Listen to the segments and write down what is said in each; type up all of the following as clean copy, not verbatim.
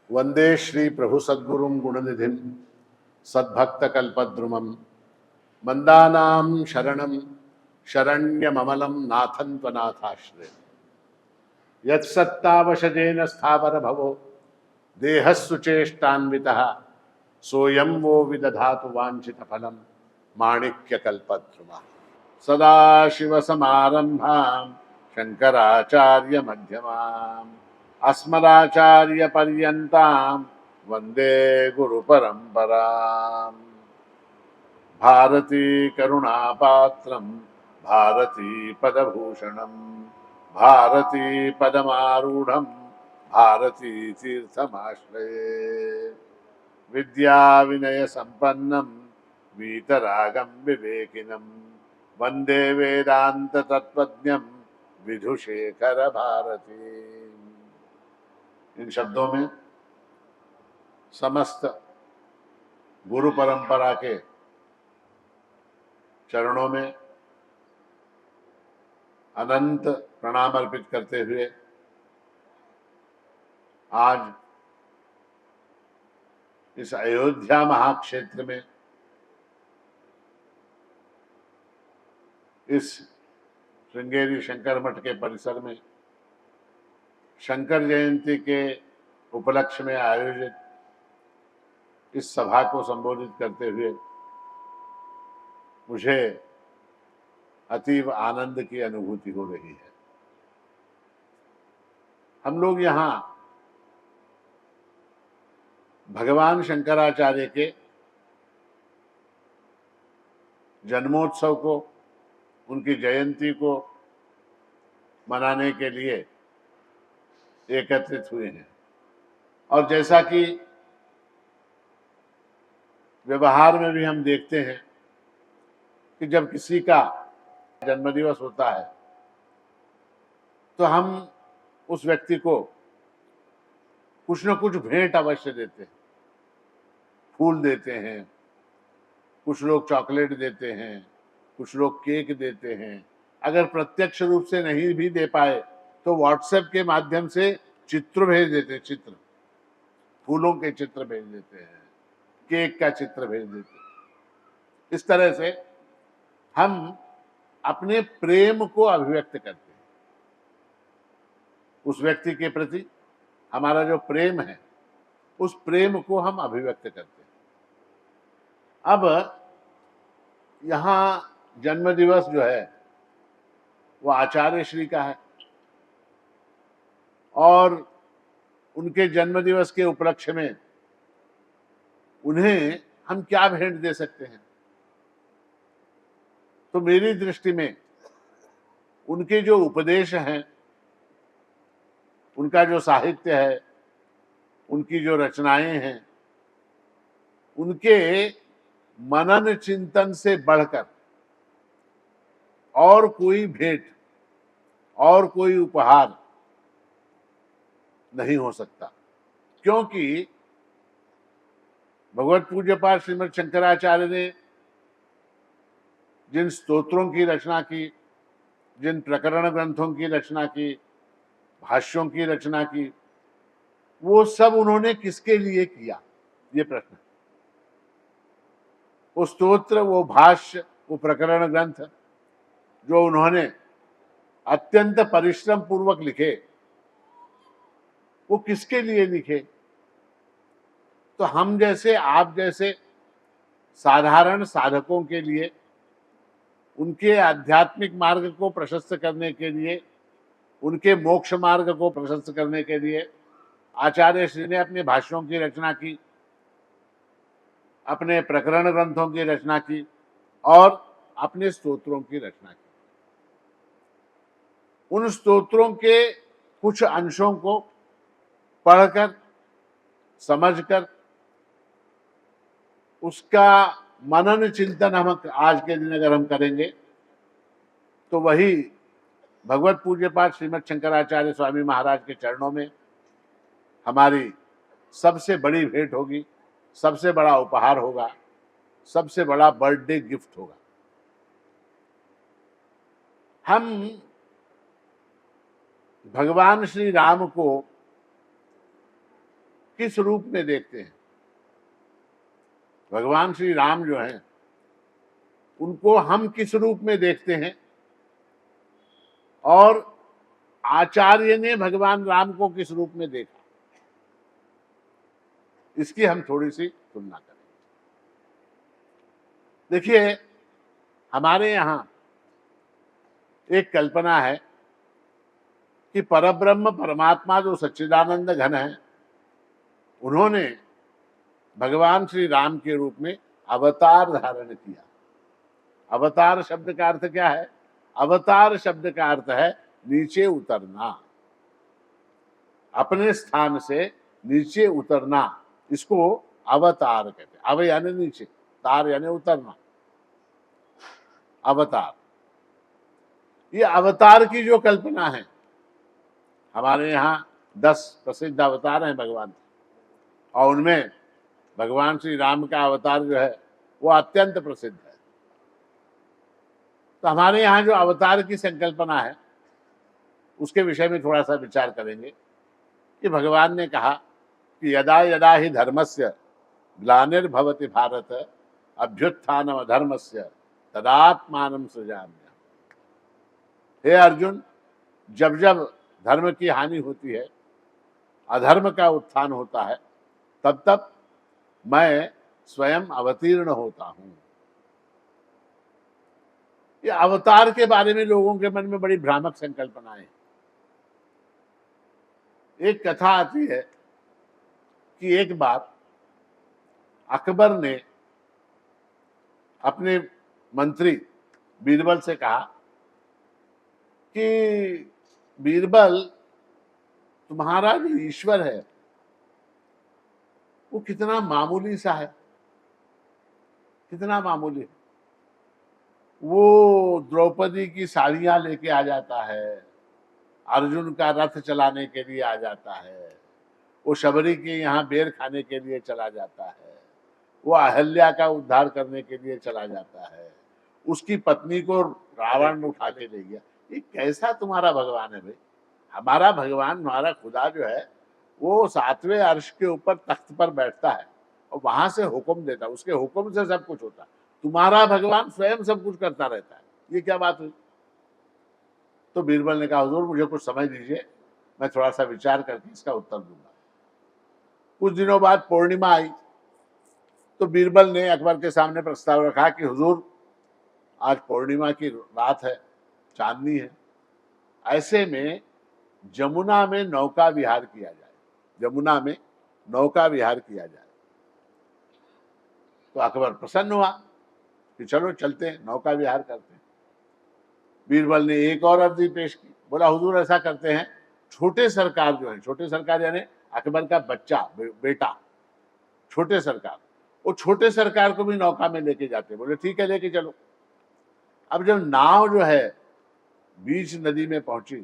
वंदे श्री प्रभु सद्गुरुं गुणनिधिं सद्भक्तकल्पद्रुमं मंदानां शरणं शरण्यममलं नाथं त्वनाथाश्रय यत्सत्तावशजेन स्थावर भवो देहस्सुचेष्टान्वितः सोऽयं वो विदधातु वाञ्छितफलं माणिक्यकल्पद्रुमः सदाशिवसमारम्भां शङ्कराचार्यमध्यमाम् अस्मदाचार्यपर्यन्तां वन्दे गुरुपरम्पराम् भारती करुणापात्रं भारती पदभूषणं भारती पदमारूढं भारती तीर्थमाश्रये विद्याविनयसम्पन्नं वीतरागं विवेकिनं वन्दे वेदान्ततत्त्वज्ञं विधुशेखर भारती। इन शब्दों में समस्त गुरु परंपरा के चरणों में अनंत प्रणाम अर्पित करते हुए आज इस अयोध्या महाक्षेत्र में इस श्रृंगेरी शंकर मठ के परिसर में शंकर जयंती के उपलक्ष्य में आयोजित इस सभा को संबोधित करते हुए मुझे अतीव आनंद की अनुभूति हो रही है। हम लोग यहाँ भगवान शंकराचार्य के जन्मोत्सव को, उनकी जयंती को मनाने के लिए एकत्रित हुए हैं और जैसा कि व्यवहार में भी हम देखते हैं कि जब किसी का जन्मदिवस होता है तो हम उस व्यक्ति को कुछ न कुछ भेंट अवश्य देते हैं। फूल देते हैं, कुछ लोग चॉकलेट देते हैं, कुछ लोग केक देते हैं। अगर प्रत्यक्ष रूप से नहीं भी दे पाए तो व्हाट्सएप के माध्यम से चित्र भेज देते हैं, चित्र, फूलों के चित्र भेज देते हैं, केक का चित्र भेज देते हैं। इस तरह से हम अपने प्रेम को अभिव्यक्त करते हैं। उस व्यक्ति के प्रति हमारा जो प्रेम है उस प्रेम को हम अभिव्यक्त करते हैं। अब यहाँ जन्म दिवस जो है वो आचार्य श्री का है और उनके जन्म दिवस के उपलक्ष्य में उन्हें हम क्या भेंट दे सकते हैं। तो मेरी दृष्टि में उनके जो उपदेश हैं, उनका जो साहित्य है, उनकी जो रचनाएं हैं, उनके मनन चिंतन से बढ़कर और कोई भेंट और कोई उपहार नहीं हो सकता। क्योंकि भगवत पूज्यपाद श्रीमद शंकराचार्य ने जिन स्तोत्रों की रचना की, जिन प्रकरण ग्रंथों की रचना की, भाष्यों की रचना की, वो सब उन्होंने किसके लिए किया, ये प्रश्न। वो स्तोत्र, वो भाष्य, वो प्रकरण ग्रंथ जो उन्होंने अत्यंत परिश्रम पूर्वक लिखे, वो किसके लिए लिखे। तो हम जैसे, आप जैसे साधारण साधकों के लिए, उनके आध्यात्मिक मार्ग को प्रशस्त करने के लिए, उनके मोक्ष मार्ग को प्रशस्त करने के लिए आचार्य श्री ने अपने भाष्यों की रचना की, अपने प्रकरण ग्रंथों की रचना की और अपने स्तोत्रों की रचना की। उन स्तोत्रों के कुछ अंशों को पढ़कर, समझकर, उसका मनन चिंतन हम आज के दिन अगर हम करेंगे तो वही भगवत पूज्यपाद श्रीमद शंकराचार्य स्वामी महाराज के चरणों में हमारी सबसे बड़ी भेंट होगी, सबसे बड़ा उपहार होगा, सबसे बड़ा बर्थडे गिफ्ट होगा। हम भगवान श्री राम को किस रूप में देखते हैं। भगवान श्री राम जो हैं उनको हम किस रूप में देखते हैं और आचार्य ने भगवान राम को किस रूप में देखा, इसकी हम थोड़ी सी तुलना करें। देखिए, हमारे यहां एक कल्पना है कि परब्रह्म परमात्मा जो सच्चिदानंद घन है, उन्होंने भगवान श्री राम के रूप में अवतार धारण किया। अवतार शब्द का अर्थ क्या है? अवतार शब्द का अर्थ है नीचे उतरना, अपने स्थान से नीचे उतरना, इसको अवतार कहते हैं। अव यानी नीचे, तार यानी उतरना, अवतार। ये अवतार की जो कल्पना है, हमारे यहाँ 10 प्रसिद्ध अवतार हैं भगवान, और उनमें भगवान श्री राम का अवतार जो है वो अत्यंत प्रसिद्ध है। तो हमारे यहाँ जो अवतार की संकल्पना है उसके विषय में थोड़ा सा विचार करेंगे कि भगवान ने कहा कि यदा यदा ही धर्मस्य ग्लानिर्भवति भारत अभ्युत्थानम अधर्मस्य तदात्मानं सृजाम्यहम्। हे अर्जुन, जब जब धर्म की हानि होती है, अधर्म का उत्थान होता है, तब तब मैं स्वयं अवतीर्ण होता हूं। ये अवतार के बारे में लोगों के मन में बड़ी भ्रामक संकल्पनाएं। एक कथा आती है कि एक बार अकबर ने अपने मंत्री बीरबल से कहा कि बीरबल, तुम्हारा जो ईश्वर है वो कितना मामूली सा है, कितना मामूली है। वो द्रौपदी की साड़ियां लेके आ जाता है, अर्जुन का रथ चलाने के लिए आ जाता है, वो शबरी के यहाँ बेर खाने के लिए चला जाता है, वो अहल्या का उद्धार करने के लिए चला जाता है, उसकी पत्नी को रावण उठा के ले गया। ये कैसा तुम्हारा भगवान है भाई? हमारा भगवान, हमारा खुदा जो है वो 7वें अर्श के ऊपर तख्त पर बैठता है और वहां से हुक्म देता है, उसके हुक्म से सब कुछ होता है। तुम्हारा भगवान स्वयं सब कुछ करता रहता है, ये क्या बात हुई? तो बीरबल ने कहा, हुजूर मुझे कुछ समझ दीजिए, मैं थोड़ा सा विचार करके इसका उत्तर दूंगा। कुछ दिनों बाद पूर्णिमा आई तो बीरबल ने अकबर के सामने प्रस्ताव रखा कि हुजूर, आज पूर्णिमा की रात है, चांदनी है, ऐसे में जमुना में नौका विहार किया जाए, जमुना में नौका विहार किया जाए। तो अकबर प्रसन्न हुआ कि चलो चलते हैं, नौका विहार करते हैं। बीरबल ने एक और अर्जी पेश की, बोला हुजूर ऐसा करते हैं, छोटे सरकार जो है, छोटे सरकार यानी अकबर का बच्चा, बेटा छोटे सरकार, वो छोटे सरकार को भी नौका में लेके जाते। बोले ठीक है, लेके चलो। अब जब नाव जो है बीच नदी में पहुंची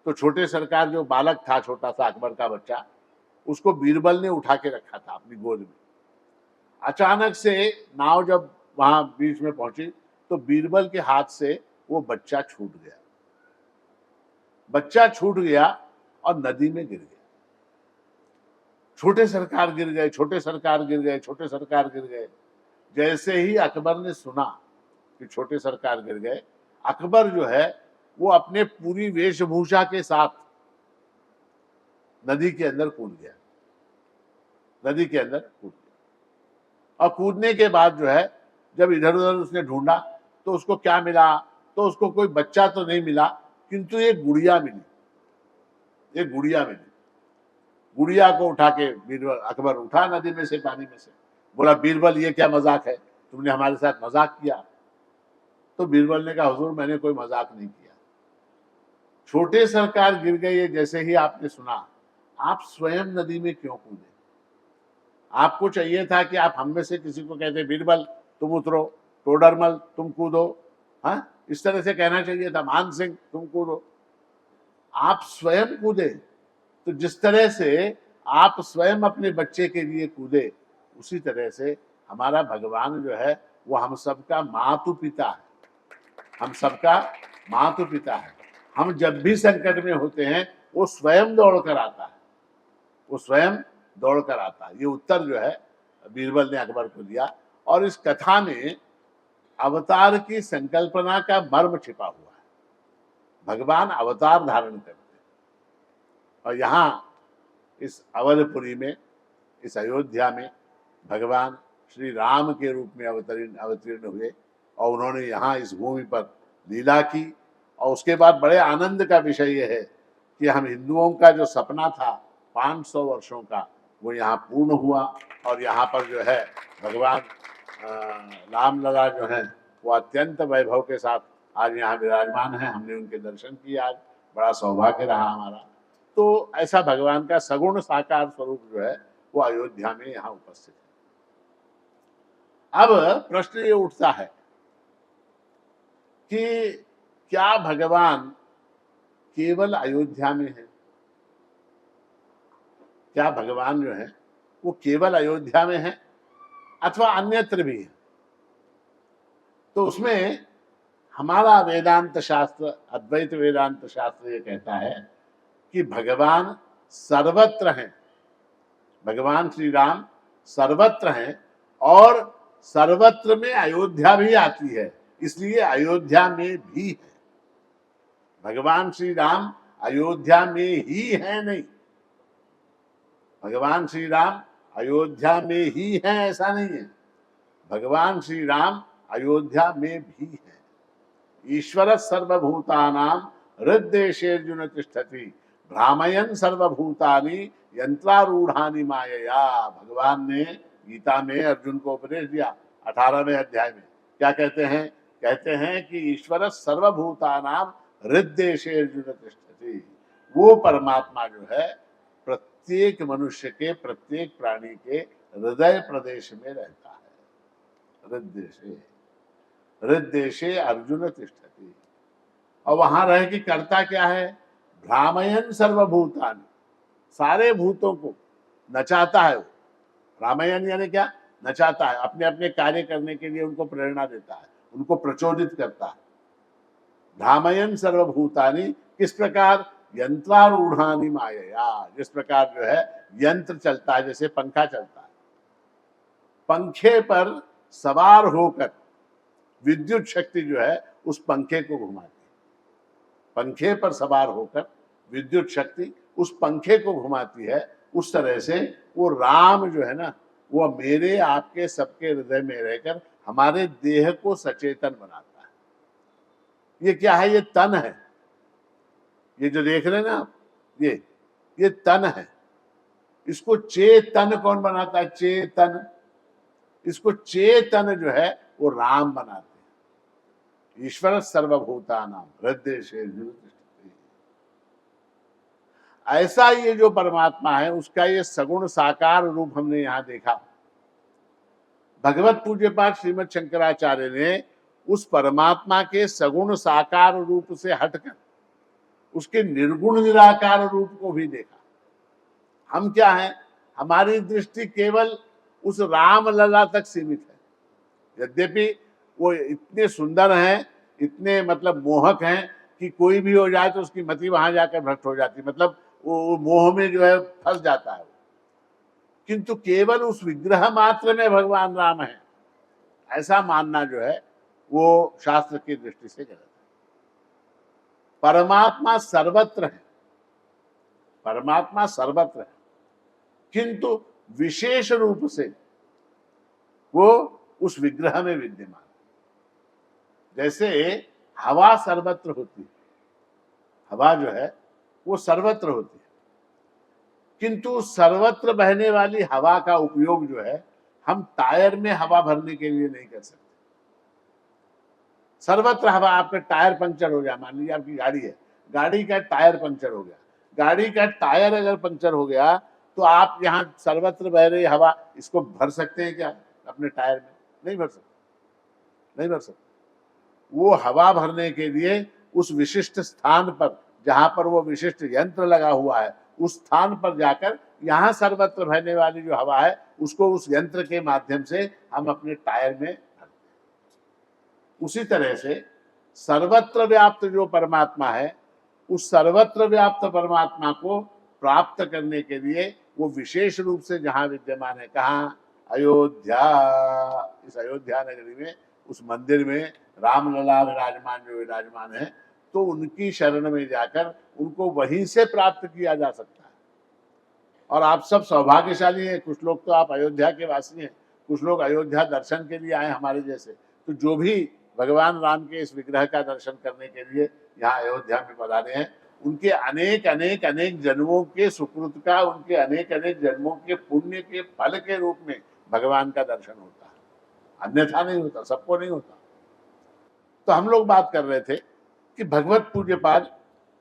तो छोटे सरकार जो बालक था, छोटा सा अकबर का बच्चा, उसको बीरबल ने उठा के रखा था अपनी गोद में। अचानक से नाव जब वहां बीच में पहुंची तो बीरबल के हाथ से वो बच्चा छूट गया, बच्चा छूट गया और नदी में गिर गया। छोटे सरकार गिर गए, छोटे सरकार गिर गए, छोटे सरकार गिर गए। जैसे ही अकबर ने सुना कि छोटे सरकार गिर गए, अकबर जो है वो अपने पूरी वेशभूषा के साथ नदी के अंदर कूद गया, नदी के अंदर कूद गया। और कूदने के बाद जो है जब इधर उधर उसने ढूंढा तो उसको क्या मिला? तो उसको कोई बच्चा तो नहीं मिला, किंतु एक गुड़िया मिली, एक गुड़िया मिली। गुड़िया को उठा के बीरबल, अकबर उठा नदी में से, पानी में से, बोला बीरबल ये क्या मजाक है, तुमने हमारे साथ मजाक किया? तो बीरबल ने कहा हुजूर मैंने कोई मजाक नहीं किया, छोटे सरकार गिर गए ये जैसे ही आपने सुना, आप स्वयं नदी में क्यों कूदे? आपको चाहिए था कि आप हम में से किसी को कहते बीरबल तुम उतरो, टोडरमल तुम कूदो, हाँ इस तरह से कहना चाहिए था, मान सिंह तुम कूदो। आप स्वयं कूदे। तो जिस तरह से आप स्वयं अपने बच्चे के लिए कूदे, उसी तरह से हमारा भगवान जो है वो हम सबका मातु पिता है, हम सबका मातु पिता है। हम जब भी संकट में होते हैं वो स्वयं दौड़ कर आता है, वो स्वयं दौड़कर आता है। ये उत्तर जो है बीरबल ने अकबर को दिया। और इस कथा में अवतार की संकल्पना का मर्म छिपा हुआ है। भगवान अवतार धारण करते हैं और यहाँ इस अवधपुरी में, इस अयोध्या में भगवान श्री राम के रूप में अवतीर्ण हुए और उन्होंने यहाँ इस भूमि पर लीला की। और उसके बाद बड़े आनंद का विषय यह है कि हम हिंदुओं का जो सपना था 500 वर्षों का, वो यहाँ पूर्ण हुआ। और यहाँ पर जो है भगवान रामलला जो है वो अत्यंत वैभव के साथ आज यहाँ विराजमान है। हमने उनके दर्शन किए, आज बड़ा सौभाग्य रहा हमारा। तो ऐसा भगवान का सगुण साकार स्वरूप जो है वो अयोध्या में यहाँ उपस्थित है। अब प्रश्न ये उठता है कि क्या भगवान केवल अयोध्या में है? क्या भगवान जो है वो केवल अयोध्या में है अथवा अन्यत्र भी है? तो उसमें हमारा वेदांत शास्त्र, अद्वैत वेदांत शास्त्र ये कहता है कि भगवान सर्वत्र हैं। भगवान श्री राम सर्वत्र हैं और सर्वत्र में अयोध्या भी आती है, इसलिए अयोध्या में भी है। भगवान श्री राम अयोध्या में ही है नहीं, भगवान श्री राम अयोध्या में ही है ऐसा नहीं है। भगवान श्री राम अयोध्या में भी है। ईश्वर सर्वभूतानां हृद्देशेर्जुन तिष्ठति भ्रामयन् सर्वभूतानि यंत्रारूढ़ानि मायया। भगवान ने गीता में अर्जुन को उपदेश दिया 18वें अध्याय में। क्या कहते हैं? कहते हैं कि ईश्वर सर्वभूतानां हृद्देशेर्जुन तिष्ठति। वो परमात्मा जो है प्रत्येक मनुष्य के, प्रत्येक प्राणी के हृदय प्रदेश में रहता है। हृद्देशे, हृद्देशे अर्जुन तिष्ठति। और वहां रह के करता क्या है? भ्रामयन् सर्वभूतानि, सारे भूतों को नचाता है वो। रामायण यानी क्या? नचाता है, अपने अपने कार्य करने के लिए उनको प्रेरणा देता है, उनको प्रचोदित करता है। भ्रामयन् सर्वभूतानि, किस प्रकार? यंत्रारूढ़ानि मायया, जिस प्रकार जो है यंत्र चलता है, जैसे पंखा चलता है, पंखे पर सवार होकर विद्युत शक्ति जो है उस पंखे को घुमाती है। पंखे पर सवार होकर विद्युत शक्ति उस पंखे को घुमाती है। उस तरह से वो राम जो है ना, वो मेरे आपके सबके हृदय में रहकर हमारे देह को सचेतन बनाता है। ये क्या है? ये तन है। ये जो देख रहे हैं ना आप, ये तन है। इसको चेतन कौन बनाता है? चेतन। इसको चेतन जो है वो राम बनाते हैं। ईश्वर सर्वभूतानां हृद्देशेर्जुन तिष्ठति। ऐसा ये जो परमात्मा है उसका ये सगुण साकार रूप हमने यहां देखा। भगवत पूज्य पाठ श्रीमद शंकराचार्य ने उस परमात्मा के सगुण साकार रूप से हटकर उसके निर्गुण निराकार रूप को भी देखा। हम क्या हैं? हमारी दृष्टि केवल उस राम लला तक सीमित है। यद्यपि वो इतने सुंदर हैं, इतने मतलब मोहक हैं कि कोई भी हो जाए तो उसकी मति वहां जाकर भ्रष्ट हो जाती, मतलब वो मोह में जो है फंस जाता है। किंतु केवल उस विग्रह मात्र में भगवान राम है, ऐसा मानना जो है वो शास्त्र की दृष्टि से गलत है। परमात्मा सर्वत्र है, परमात्मा सर्वत्र है, किंतु विशेष रूप से वो उस विग्रह में विद्यमान है। जैसे हवा सर्वत्र होती है, हवा जो है वो सर्वत्र होती है, किंतु सर्वत्र बहने वाली हवा का उपयोग जो है हम टायर में हवा भरने के लिए नहीं कर सकते। सर्वत्र हवा, आपका टायर पंक्चर हो गया, मान लीजिए आपकी गाड़ी है, गाड़ी का टायर पंक्चर हो गया, गाड़ी का टायर अगर पंक्चर हो गया तो आप यहाँ सर्वत्र बह रही हवा इसको भर सकते हैं क्या अपने टायर में? नहीं भर सकते, नहीं भर सकते। वो हवा भरने के लिए उस विशिष्ट स्थान पर, जहां पर वो विशिष्ट यंत्र लगा हुआ है, उस स्थान पर जाकर यहाँ सर्वत्र बहने वाली जो हवा है उसको उस यंत्र के माध्यम से हम अपने टायर में भरते हैं। उसी तरह से सर्वत्र व्याप्त जो परमात्मा है, उस सर्वत्र व्याप्त परमात्मा को प्राप्त करने के लिए वो विशेष रूप से जहां विद्यमान है, कहाँ? अयोध्या। इस अयोध्या नगरी में, उस मंदिर में रामलला विराजमान जो विराजमान है, तो उनकी शरण में जाकर उनको वहीं से प्राप्त किया जा सकता है। और आप सब सौभाग्यशाली हैं, कुछ लोग तो आप अयोध्या के वासी हैं, कुछ लोग अयोध्या दर्शन के लिए आए हमारे जैसे। तो जो भी भगवान राम के इस विग्रह का दर्शन करने के लिए यहाँ अयोध्या में पधारे हैं, उनके अनेक अनेक अनेक जन्मों के सुकृत का, उनके अनेक अनेक जन्मों के पुण्य के फल के रूप में भगवान का दर्शन होता है, अन्यथा नहीं होता, सबको नहीं होता। तो हम लोग बात कर रहे थे कि भगवत पूज्यपाद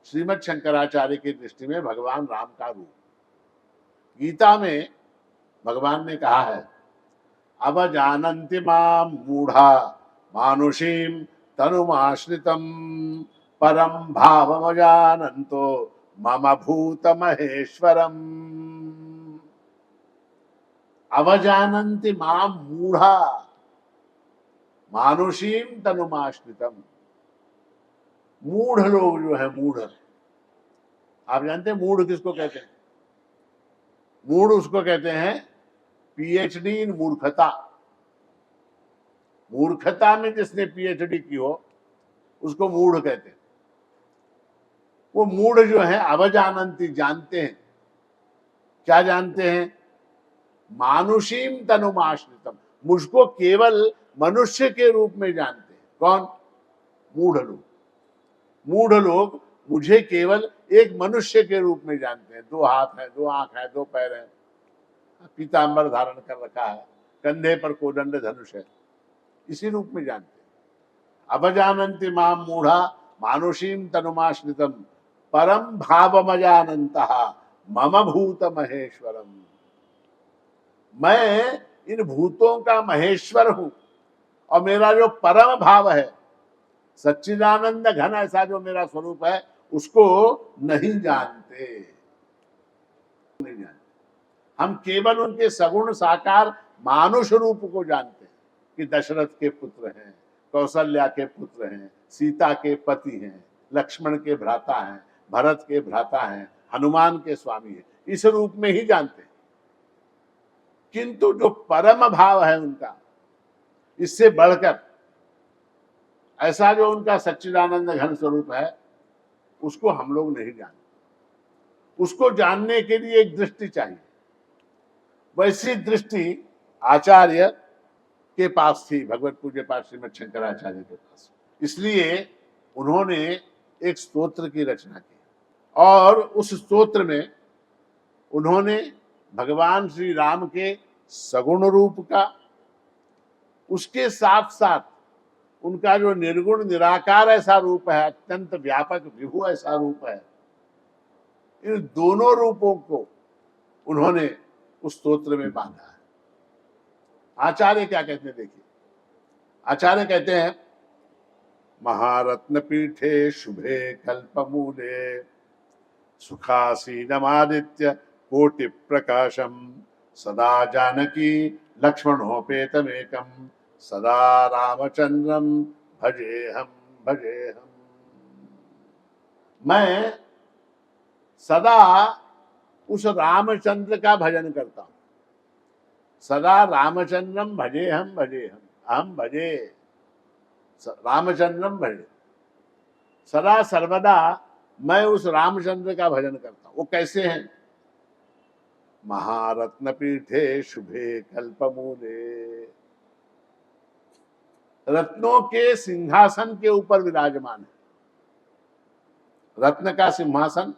श्रीमद शंकराचार्य की दृष्टि में भगवान राम का रूप, गीता में भगवान ने कहा है, अवजानन्ति मां मूढ़ा मानुषीं तनुमाश्रितं परं भावमजानन्तो मम भूत महेश्वरम्। अवजानन्ति मां मूढ़ा मानुषीं तनुमाश्रितम्। मूढ़ लोग जो है, मूढ़, आप जानते हैं मूढ़ किसको कहते हैं? मूढ़ उसको कहते हैं पीएचडी इन मूर्खता। मूर्खता में जिसने पीएचडी की हो उसको मूढ़ कहते हैं। वो मूढ़ जो है अवजानंती, जानते हैं, क्या जानते हैं? मानुषीम तनुमाश्रितम, मुझको केवल मनुष्य के रूप में जानते हैं। कौन? मूढ़ लोग। मूढ़ लोग मुझे केवल एक मनुष्य के रूप में जानते हैं। 2 हाथ है, 2 आंख है, 2 पैर है, पीतांबर धारण कर रखा है, कंधे पर कोदंड धनुष है, इसी रूप में जानते हैं। अवजानन्ति मां मूढ़ा मानुषीम तनुमाश्रितम परम भावमजानन्तः मम भूत महेश्वरम। मैं इन भूतों का महेश्वर हूं और मेरा जो परम भाव है, सच्चिदानंद घन ऐसा जो मेरा स्वरूप है, उसको नहीं जानते। नहीं जानते। हम केवल उनके सगुण साकार मानुष रूप को जानते हैं कि दशरथ के पुत्र हैं, कौशल्या के पुत्र हैं, सीता के पति हैं, लक्ष्मण के भ्राता हैं, भरत के भ्राता हैं, हनुमान के स्वामी हैं, इस रूप में ही जानते हैं। किंतु जो परम भाव है उनका, इससे बढ़कर ऐसा जो उनका सच्चिदानंद घन स्वरूप है, उसको हम लोग नहीं जानते। उसको जानने के लिए एक दृष्टि चाहिए। वैसी दृष्टि आचार्य के पास थी, भगवत पूज्यपाद श्रीमद शंकराचार्य के पास। इसलिए उन्होंने एक स्तोत्र की रचना की और उस स्तोत्र में उन्होंने भगवान श्री राम के सगुण रूप का, उसके साथ साथ उनका जो निर्गुण निराकार ऐसा रूप है, अत्यंत व्यापक विभु ऐसा रूप है, इन दोनों रूपों को उन्होंने उस स्तोत्र में बांधा है। आचार्य क्या कहते हैं, देखिए। आचार्य कहते हैं, महारत्न पीठे शुभे कल्पमूले सुखासीनमादित्य कोटि प्रकाशम सदा जानकी लक्ष्मणोपेतमेकम सदा रामचंद्रम भजेहम भजेहम। मैं सदा उस रामचंद्र का भजन करता हूं। सदा रामचंद्रम भजेहम भजेहम, अहम भजे रामचंद्रम भजे। सदा सर्वदा मैं उस रामचंद्र का भजन करता हूं। वो कैसे हैं? महारत्न पीठे शुभे कल्पमूले, रत्नों के सिंहासन के ऊपर विराजमान है। रत्न का सिंहासन,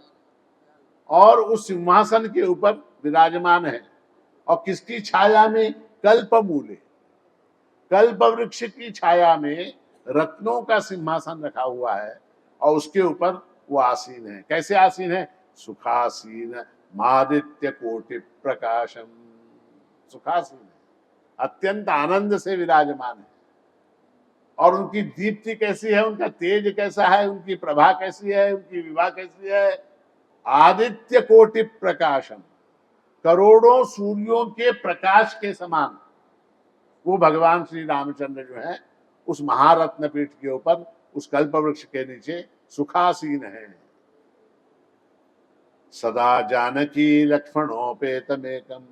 और उस सिंहासन के ऊपर विराजमान है। और किसकी छाया में? कल्पमूले, कल्प वृक्ष की छाया में रत्नों का सिंहासन रखा हुआ है और उसके ऊपर वो आसीन है। कैसे आसीन है? सुखासीन मादित्य कोटि प्रकाशम। सुखासीन है, अत्यंत आनंद से विराजमान है। और उनकी दीप्ति कैसी है, उनका तेज कैसा है, उनकी प्रभा कैसी है, उनकी विभा कैसी है? आदित्य कोटि प्रकाशम, करोड़ों सूर्यों के प्रकाश के समान वो भगवान श्री रामचंद्र जो है उस महारत्न पीठ के ऊपर, उस कल्प वृक्ष के नीचे सुखासीन है। सदा जानकी लक्ष्मणोपेतमेकम।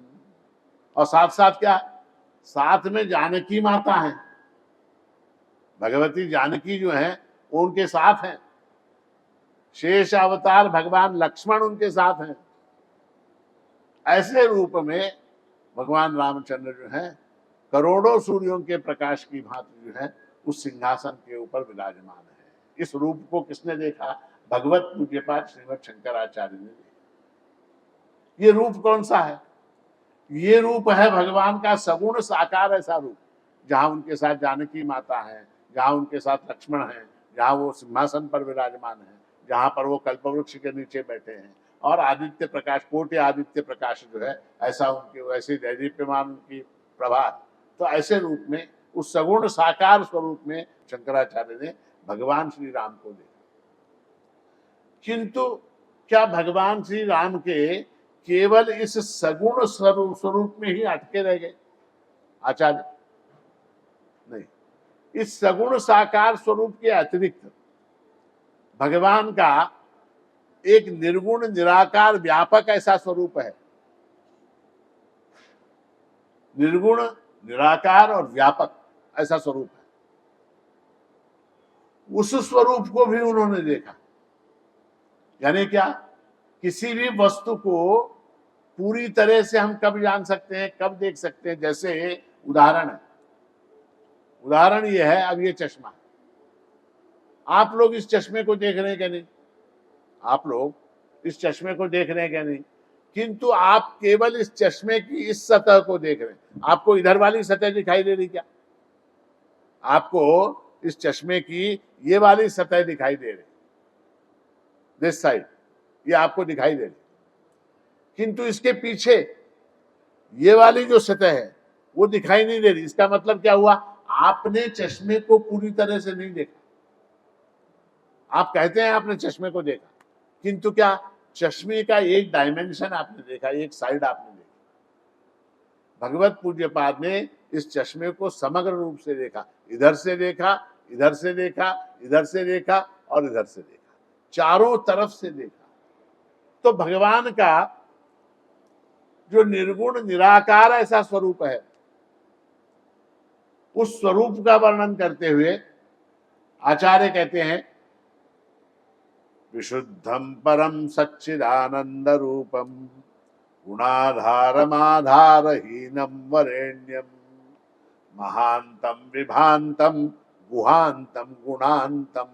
और साथ साथ क्या, साथ में जानकी माता है, भगवती जानकी जो है उनके साथ हैं, शेष अवतार भगवान लक्ष्मण उनके साथ हैं। ऐसे रूप में भगवान रामचंद्र जो है करोड़ों सूर्यों के प्रकाश की भांति जो है उस सिंहासन के ऊपर विराजमान है। इस रूप को किसने देखा? भगवत पूज्यपाद श्रीमद शंकराचार्य ने देखा। ये रूप कौन सा है? ये रूप है भगवान का सगुण साकार ऐसा रूप, जहां उनके साथ जानकी माता है, जहां उनके साथ लक्ष्मण है, जहां वो सिंहासन पर विराजमान है, जहां पर वो कल्पवृक्ष के नीचे बैठे हैं, और आदित्य प्रकाश, कोटि आदित्य प्रकाश जो है ऐसा उनके वैसे दैदीप्यमान उनकी प्रभा। तो ऐसे रूप में उस सगुण साकार स्वरूप में शंकराचार्य ने भगवान श्री राम को देखा। किंतु क्या भगवान श्री राम के केवल इस सगुण स्वरूप में ही अटके रह गए आचार्य? नहीं, इस सगुण साकार स्वरूप के अतिरिक्त भगवान का एक निर्गुण निराकार व्यापक ऐसा स्वरूप है। निर्गुण, निराकार और व्यापक ऐसा स्वरूप है। उस स्वरूप को भी उन्होंने देखा। यानी क्या? किसी भी वस्तु को पूरी तरह से हम कब जान सकते हैं, कब देख सकते हैं? जैसे उदाहरण है, उदाहरण ये है, अब ये चश्मा, आप लोग इस चश्मे को देख रहे हैं क्या? नहीं, आप लोग इस चश्मे को देख रहे हैं क्या? नहीं, किंतु आप केवल इस चश्मे की इस सतह को देख रहे हैं। आपको इधर वाली सतह दिखाई दे रही क्या? आपको इस चश्मे की ये वाली सतह दिखाई दे रही, दिस साइड, ये आपको दिखाई दे रही, किंतु इसके पीछे ये वाली जो सतह है वो दिखाई नहीं दे रही। इसका मतलब क्या हुआ? आपने चश्मे को पूरी तरह से नहीं देखा। आप कहते हैं आपने चश्मे को देखा, किंतु क्या चश्मे का एक डायमेंशन आपने देखा, एक साइड आपने देखा। भगवत पूज्यपाद ने इस चश्मे को समग्र रूप से देखा, इधर से देखा, इधर से देखा, इधर से देखा और इधर से देखा, चारों तरफ से देखा। तो भगवान का जो निर्गुण निराकार ऐसा स्वरूप है, उस स्वरूप का वर्णन करते हुए आचार्य कहते हैं, विशुद्धम परम सच्चिदानंद रूपम गुणाधारमाधारहीनम वरेण्यम महांतम विभांतम गुहांतम गुणांतम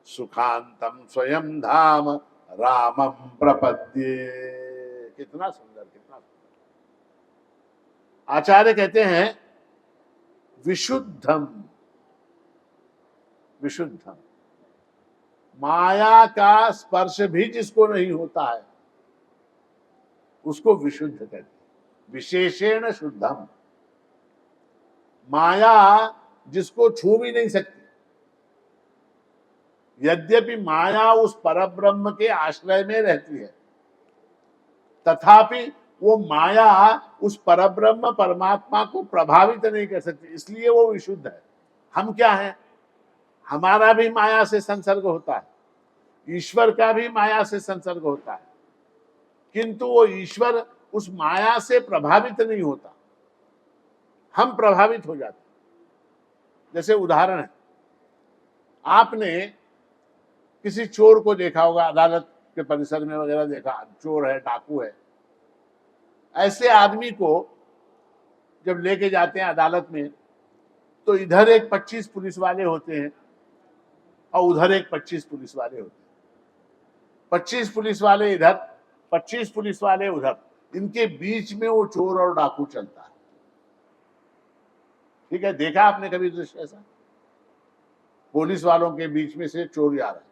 सुखांतम स्वयं धाम रामम प्रपद्ये। कितना सुंदर, कितना सुंदर। आचार्य कहते हैं विशुद्धम, विशुद्धम, माया का स्पर्श भी जिसको नहीं होता है उसको विशुद्ध कहते हैं। विशेषेण शुद्धम, माया जिसको छू भी नहीं सकती, यद्यपि माया उस परब्रह्म के आश्रय में रहती है, तथापि वो माया उस परब्रह्म परमात्मा को प्रभावित नहीं कर सकती, इसलिए वो विशुद्ध है। हम क्या हैं? हमारा भी माया से संसर्ग होता है, ईश्वर का भी माया से संसर्ग होता है, किंतु वो ईश्वर उस माया से प्रभावित नहीं होता, हम प्रभावित हो जाते। जैसे उदाहरण है, आपने किसी चोर को देखा होगा, अदालत के परिसर में वगैरह देखा, चोर है, डाकू है। ऐसे आदमी को जब लेके जाते हैं अदालत में, तो इधर एक 25 पुलिस वाले होते हैं और उधर एक 25 पुलिस वाले होते हैं। 25 पुलिस वाले इधर, 25 पुलिस वाले उधर, इनके बीच में वो चोर और डाकू चलता है। ठीक है, देखा आपने कभी दृश्य ऐसा? पुलिस वालों के बीच में से चोर आ रहा है।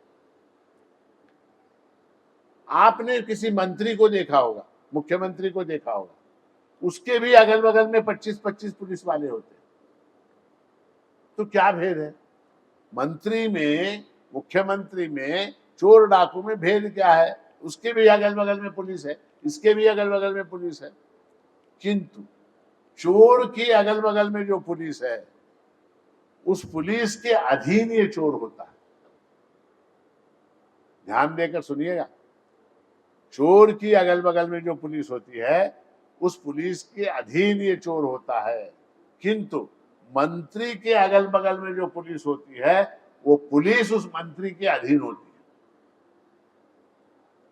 आपने किसी मंत्री को देखा होगा, मुख्यमंत्री को देखा होगा, उसके भी अगल बगल में 25-25 पुलिस वाले होते हैं। तो क्या भेद है? मंत्री में, मुख्यमंत्री में, चोर डाकू में भेद क्या है? उसके भी अगल बगल में पुलिस है, इसके भी अगल बगल में पुलिस है, किंतु चोर की अगल बगल में जो पुलिस है उस पुलिस के अधीन ये चोर होता है। ध्यान देकर सुनिएगा। चोर की अगल बगल में जो पुलिस होती है उस पुलिस के अधीन ये चोर होता है, किंतु मंत्री के अगल बगल में जो पुलिस होती है वो पुलिस उस मंत्री के अधीन होती है।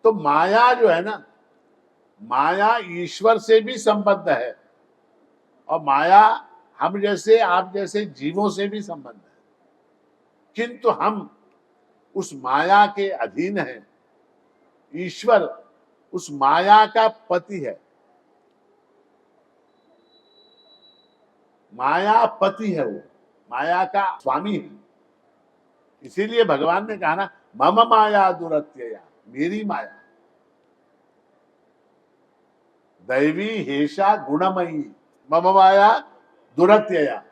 तो माया जो है ना, माया ईश्वर से भी संबद्ध है और माया हम जैसे आप जैसे जीवों से भी संबद्ध है, किंतु हम उस माया के अधीन हैं। ईश्वर उस माया का पति है, माया पति है, वो माया का स्वामी है। इसीलिए भगवान ने कहा ना, मम माया दुरत्यया, मेरी माया दैवी हेषा गुणमयी, मम माया दुरत्यया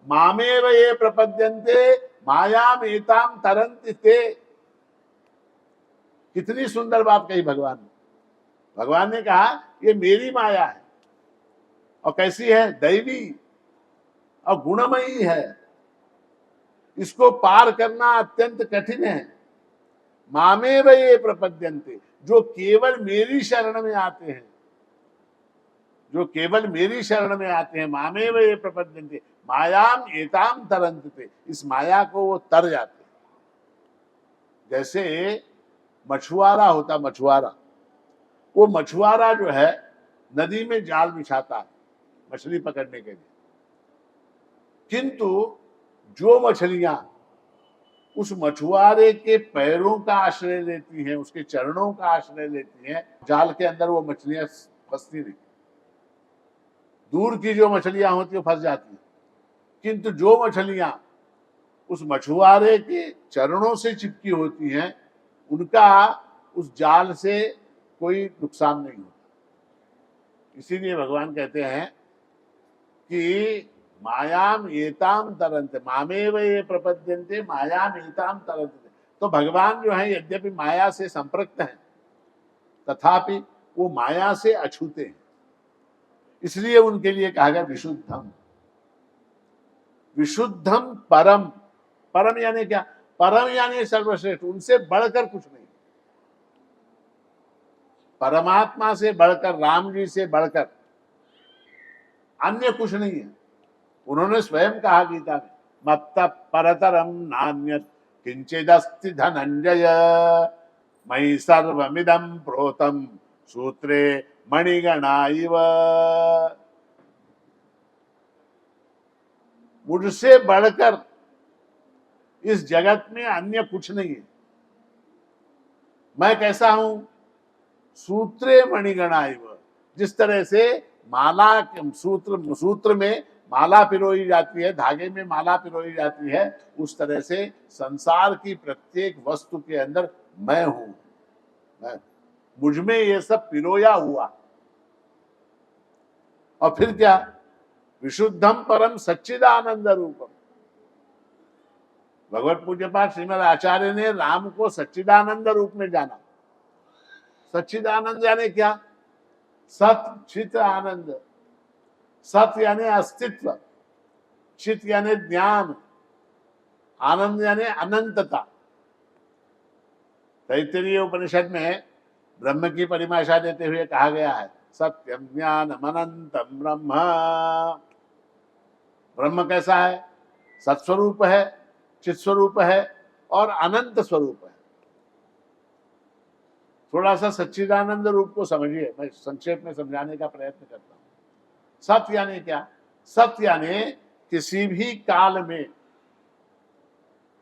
मामेव ये प्रपद्यन्ते मायाम एताम तरन्ति ते। कितनी सुंदर बात कही भगवान ने। भगवान ने कहा ये मेरी माया है, और कैसी है? दैवी और गुणमयी है, इसको पार करना अत्यंत कठिन है। मामेव ये प्रपद्यन्ते, जो केवल मेरी शरण में आते हैं, जो केवल मेरी शरण में आते हैं, मामेव ये प्रपद्यन्ते मायाम एताम तरन्ति, इस माया को वो तर जाते हैं। जैसे मछुआरा होता, मछुआरा, वो मछुआरा जो है नदी में जाल बिछाता है मछली पकड़ने के लिए, किंतु जो मछलियां उस मछुआरे के पैरों का आश्रय लेती हैं, उसके चरणों का आश्रय लेती हैं, जाल के अंदर वो मछलियां फंसती नहीं। दूर की जो मछलियां होती है फंस जाती है, किंतु जो मछलियां उस मछुआरे के चरणों से चिपकी होती हैं, उनका उस जाल से कोई नुकसान नहीं होता। इसीलिए भगवान कहते हैं कि मायाम एताम तरन्ते, मामेव ये प्रपद्यन्ते मायाम एताम तरन्ते। तो भगवान जो है यद्यपि माया से संपृक्त हैं, तथापि वो माया से अछूते हैं। इसलिए उनके लिए कहा गया विशुद्धम। विशुद्धम परम, परम यानी क्या? परम यानी सर्वश्रेष्ठ, उनसे बढ़कर कुछ नहीं। परमात्मा से बढ़कर, राम जी से बढ़कर अन्य कुछ नहीं है। उन्होंने स्वयं कहा गीता में, मत्तः परतरम नान्यत् किंचिदस्ति धनंजय, मयि सर्वमिदं प्रोतं सूत्रे मणिगणा इव। मुझसे बढ़कर इस जगत में अन्य कुछ नहीं है। मैं कैसा हूं? सूत्रे मणिगणा इव, जिस तरह से माला, सूत्र में माला पिरोई जाती है, धागे में माला पिरोई जाती है, उस तरह से संसार की प्रत्येक वस्तु के अंदर मैं हूं। मुझ में ये सब पिरोया हुआ। और फिर क्या? विशुद्धम परम सच्चिदानंद रूपम। भगवत पूज्य पाठ श्रीमद आचार्य ने राम को सच्चिदानंद रूप में जाना। सच्चिदानंद यानी क्या? सत चित आनंद। सत यानी अस्तित्व, चित यानी ज्ञान, आनंद यानी अनंतता। तैत्तिरीय उपनिषद में ब्रह्म की परिभाषा देते हुए कहा गया है, सत्यम ज्ञानम अनंतम ब्रह्म। ब्रह्म कैसा है? सत्स्वरूप है, चित स्वरूप है और अनंत स्वरूप है। थोड़ा सा सच्चिदानंद रूप को समझिए, मैं संक्षेप में समझाने का प्रयत्न करता हूं। सत यानी क्या? सत यानी किसी भी काल में,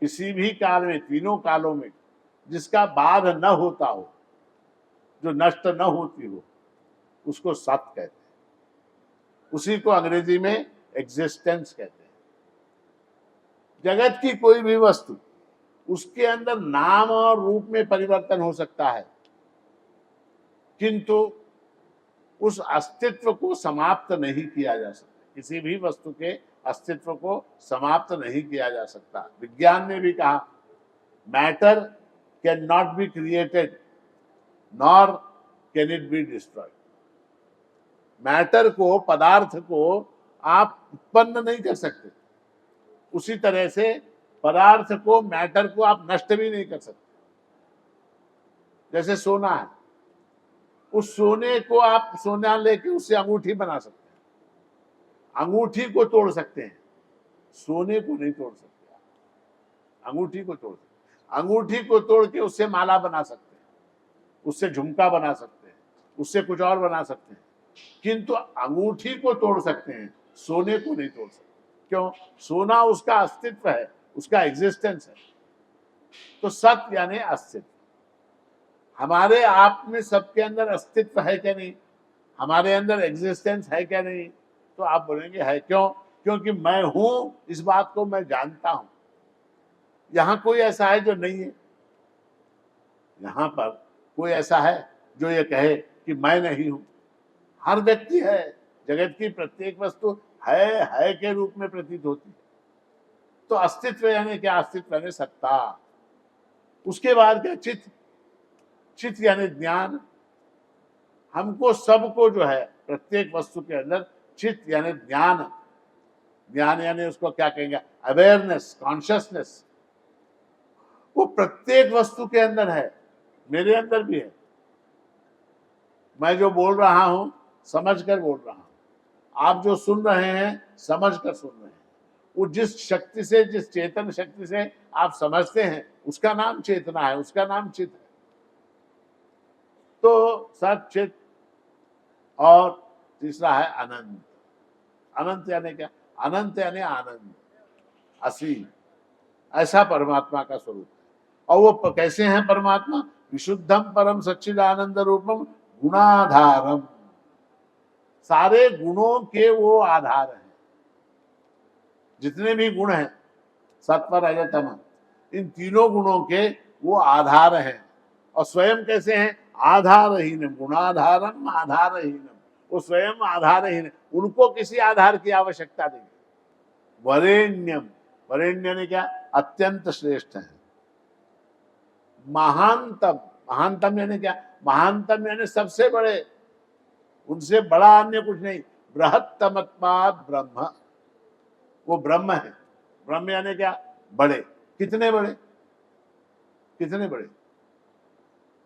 किसी भी काल में, तीनों कालों में जिसका बाध न होता हो, जो नष्ट न होती हो, उसको सत कहते हैं। उसी को अंग्रेजी में एग्जिस्टेंस कहते हैं। जगत की कोई भी वस्तु, उसके अंदर नाम और रूप में परिवर्तन हो सकता है, किंतु उस अस्तित्व को समाप्त नहीं किया जा सकता। किसी भी वस्तु के अस्तित्व को समाप्त नहीं किया जा सकता। विज्ञान ने भी कहा, matter can not be created nor can it be destroyed. Matter को, पदार्थ को आप उत्पन्न नहीं कर सकते, उसी तरह से पदार्थ को, मैटर को आप नष्ट भी नहीं कर सकते। जैसे सोना है, उस सोने को आप सोना लेके उससे अंगूठी बना सकते हैं, अंगूठी को तोड़ सकते हैं, सोने को नहीं तोड़ सकते। अंगूठी को तोड़ सकते, अंगूठी को तोड़ के उससे माला बना सकते हैं, उससे झुमका बना सकते हैं, उससे कुछ और बना सकते हैं, किंतु अंगूठी को तोड़ सकते हैं, सोने को नहीं तोड़ सकते। क्यों? सोना उसका अस्तित्व है, उसका एग्जिस्टेंस है। तो सत यानी अस्तित्व। हमारे आप में सबके अंदर अस्तित्व है क्या नहीं, हमारे अंदर एग्जिस्टेंस है क्या नहीं? तो आप बोलेंगे है। क्यों? क्योंकि मैं हूं, इस बात को मैं जानता हूं। यहां कोई ऐसा है जो नहीं है? यहां पर कोई ऐसा है जो ये कहे कि मैं नहीं हूं? हर व्यक्ति है। जगत की प्रत्येक वस्तु है के रूप में प्रतीत होती है। तो अस्तित्व यानी क्या? अस्तित्व यानी सत्ता। उसके बाद क्या? चित्त। चित्त यानी ज्ञान। हमको सबको जो है प्रत्येक वस्तु के अंदर चित्त यानी ज्ञान, ज्ञान यानी उसको क्या कहेंगे? Awareness, consciousness. वो प्रत्येक वस्तु के अंदर है, मेरे अंदर भी है। मैं जो बोल रहा हूं समझ कर बोल रहा हूं, आप जो सुन रहे हैं समझ कर सुन रहे हैं। वो जिस शक्ति से, जिस चेतन शक्ति से आप समझते हैं, उसका नाम चेतना है, उसका नाम चित्त है। तो सत, चित्त और तीसरा है अनंत। अनंत यानी क्या? अनंत यानी आनंद, असीम। ऐसा परमात्मा का स्वरूप है। और वो कैसे हैं परमात्मा? विशुद्धम परम सच्चिदानंद रूपम गुणाधारम। सारे गुणों के वो आधार हैं। जितने भी गुण हैं, सत्व रजत तम, इन तीनों गुणों के वो आधार हैं। और स्वयं कैसे हैं? आधारहीन, गुणाधारम आधारहीनम। वो स्वयं आधारहीन, उनको किसी आधार की आवश्यकता नहीं। वरेण्यम, वरेण्य ने क्या? अत्यंत श्रेष्ठ है। महानतम, महानतम यानी क्या? महानतम यानी सबसे बड़े, उनसे बड़ा अन्य कुछ नहीं। बृहत्तमत्वात् ब्रह्म, वो ब्रह्म है। ब्रह्म यानी क्या? बड़े। कितने बड़े? कितने बड़े?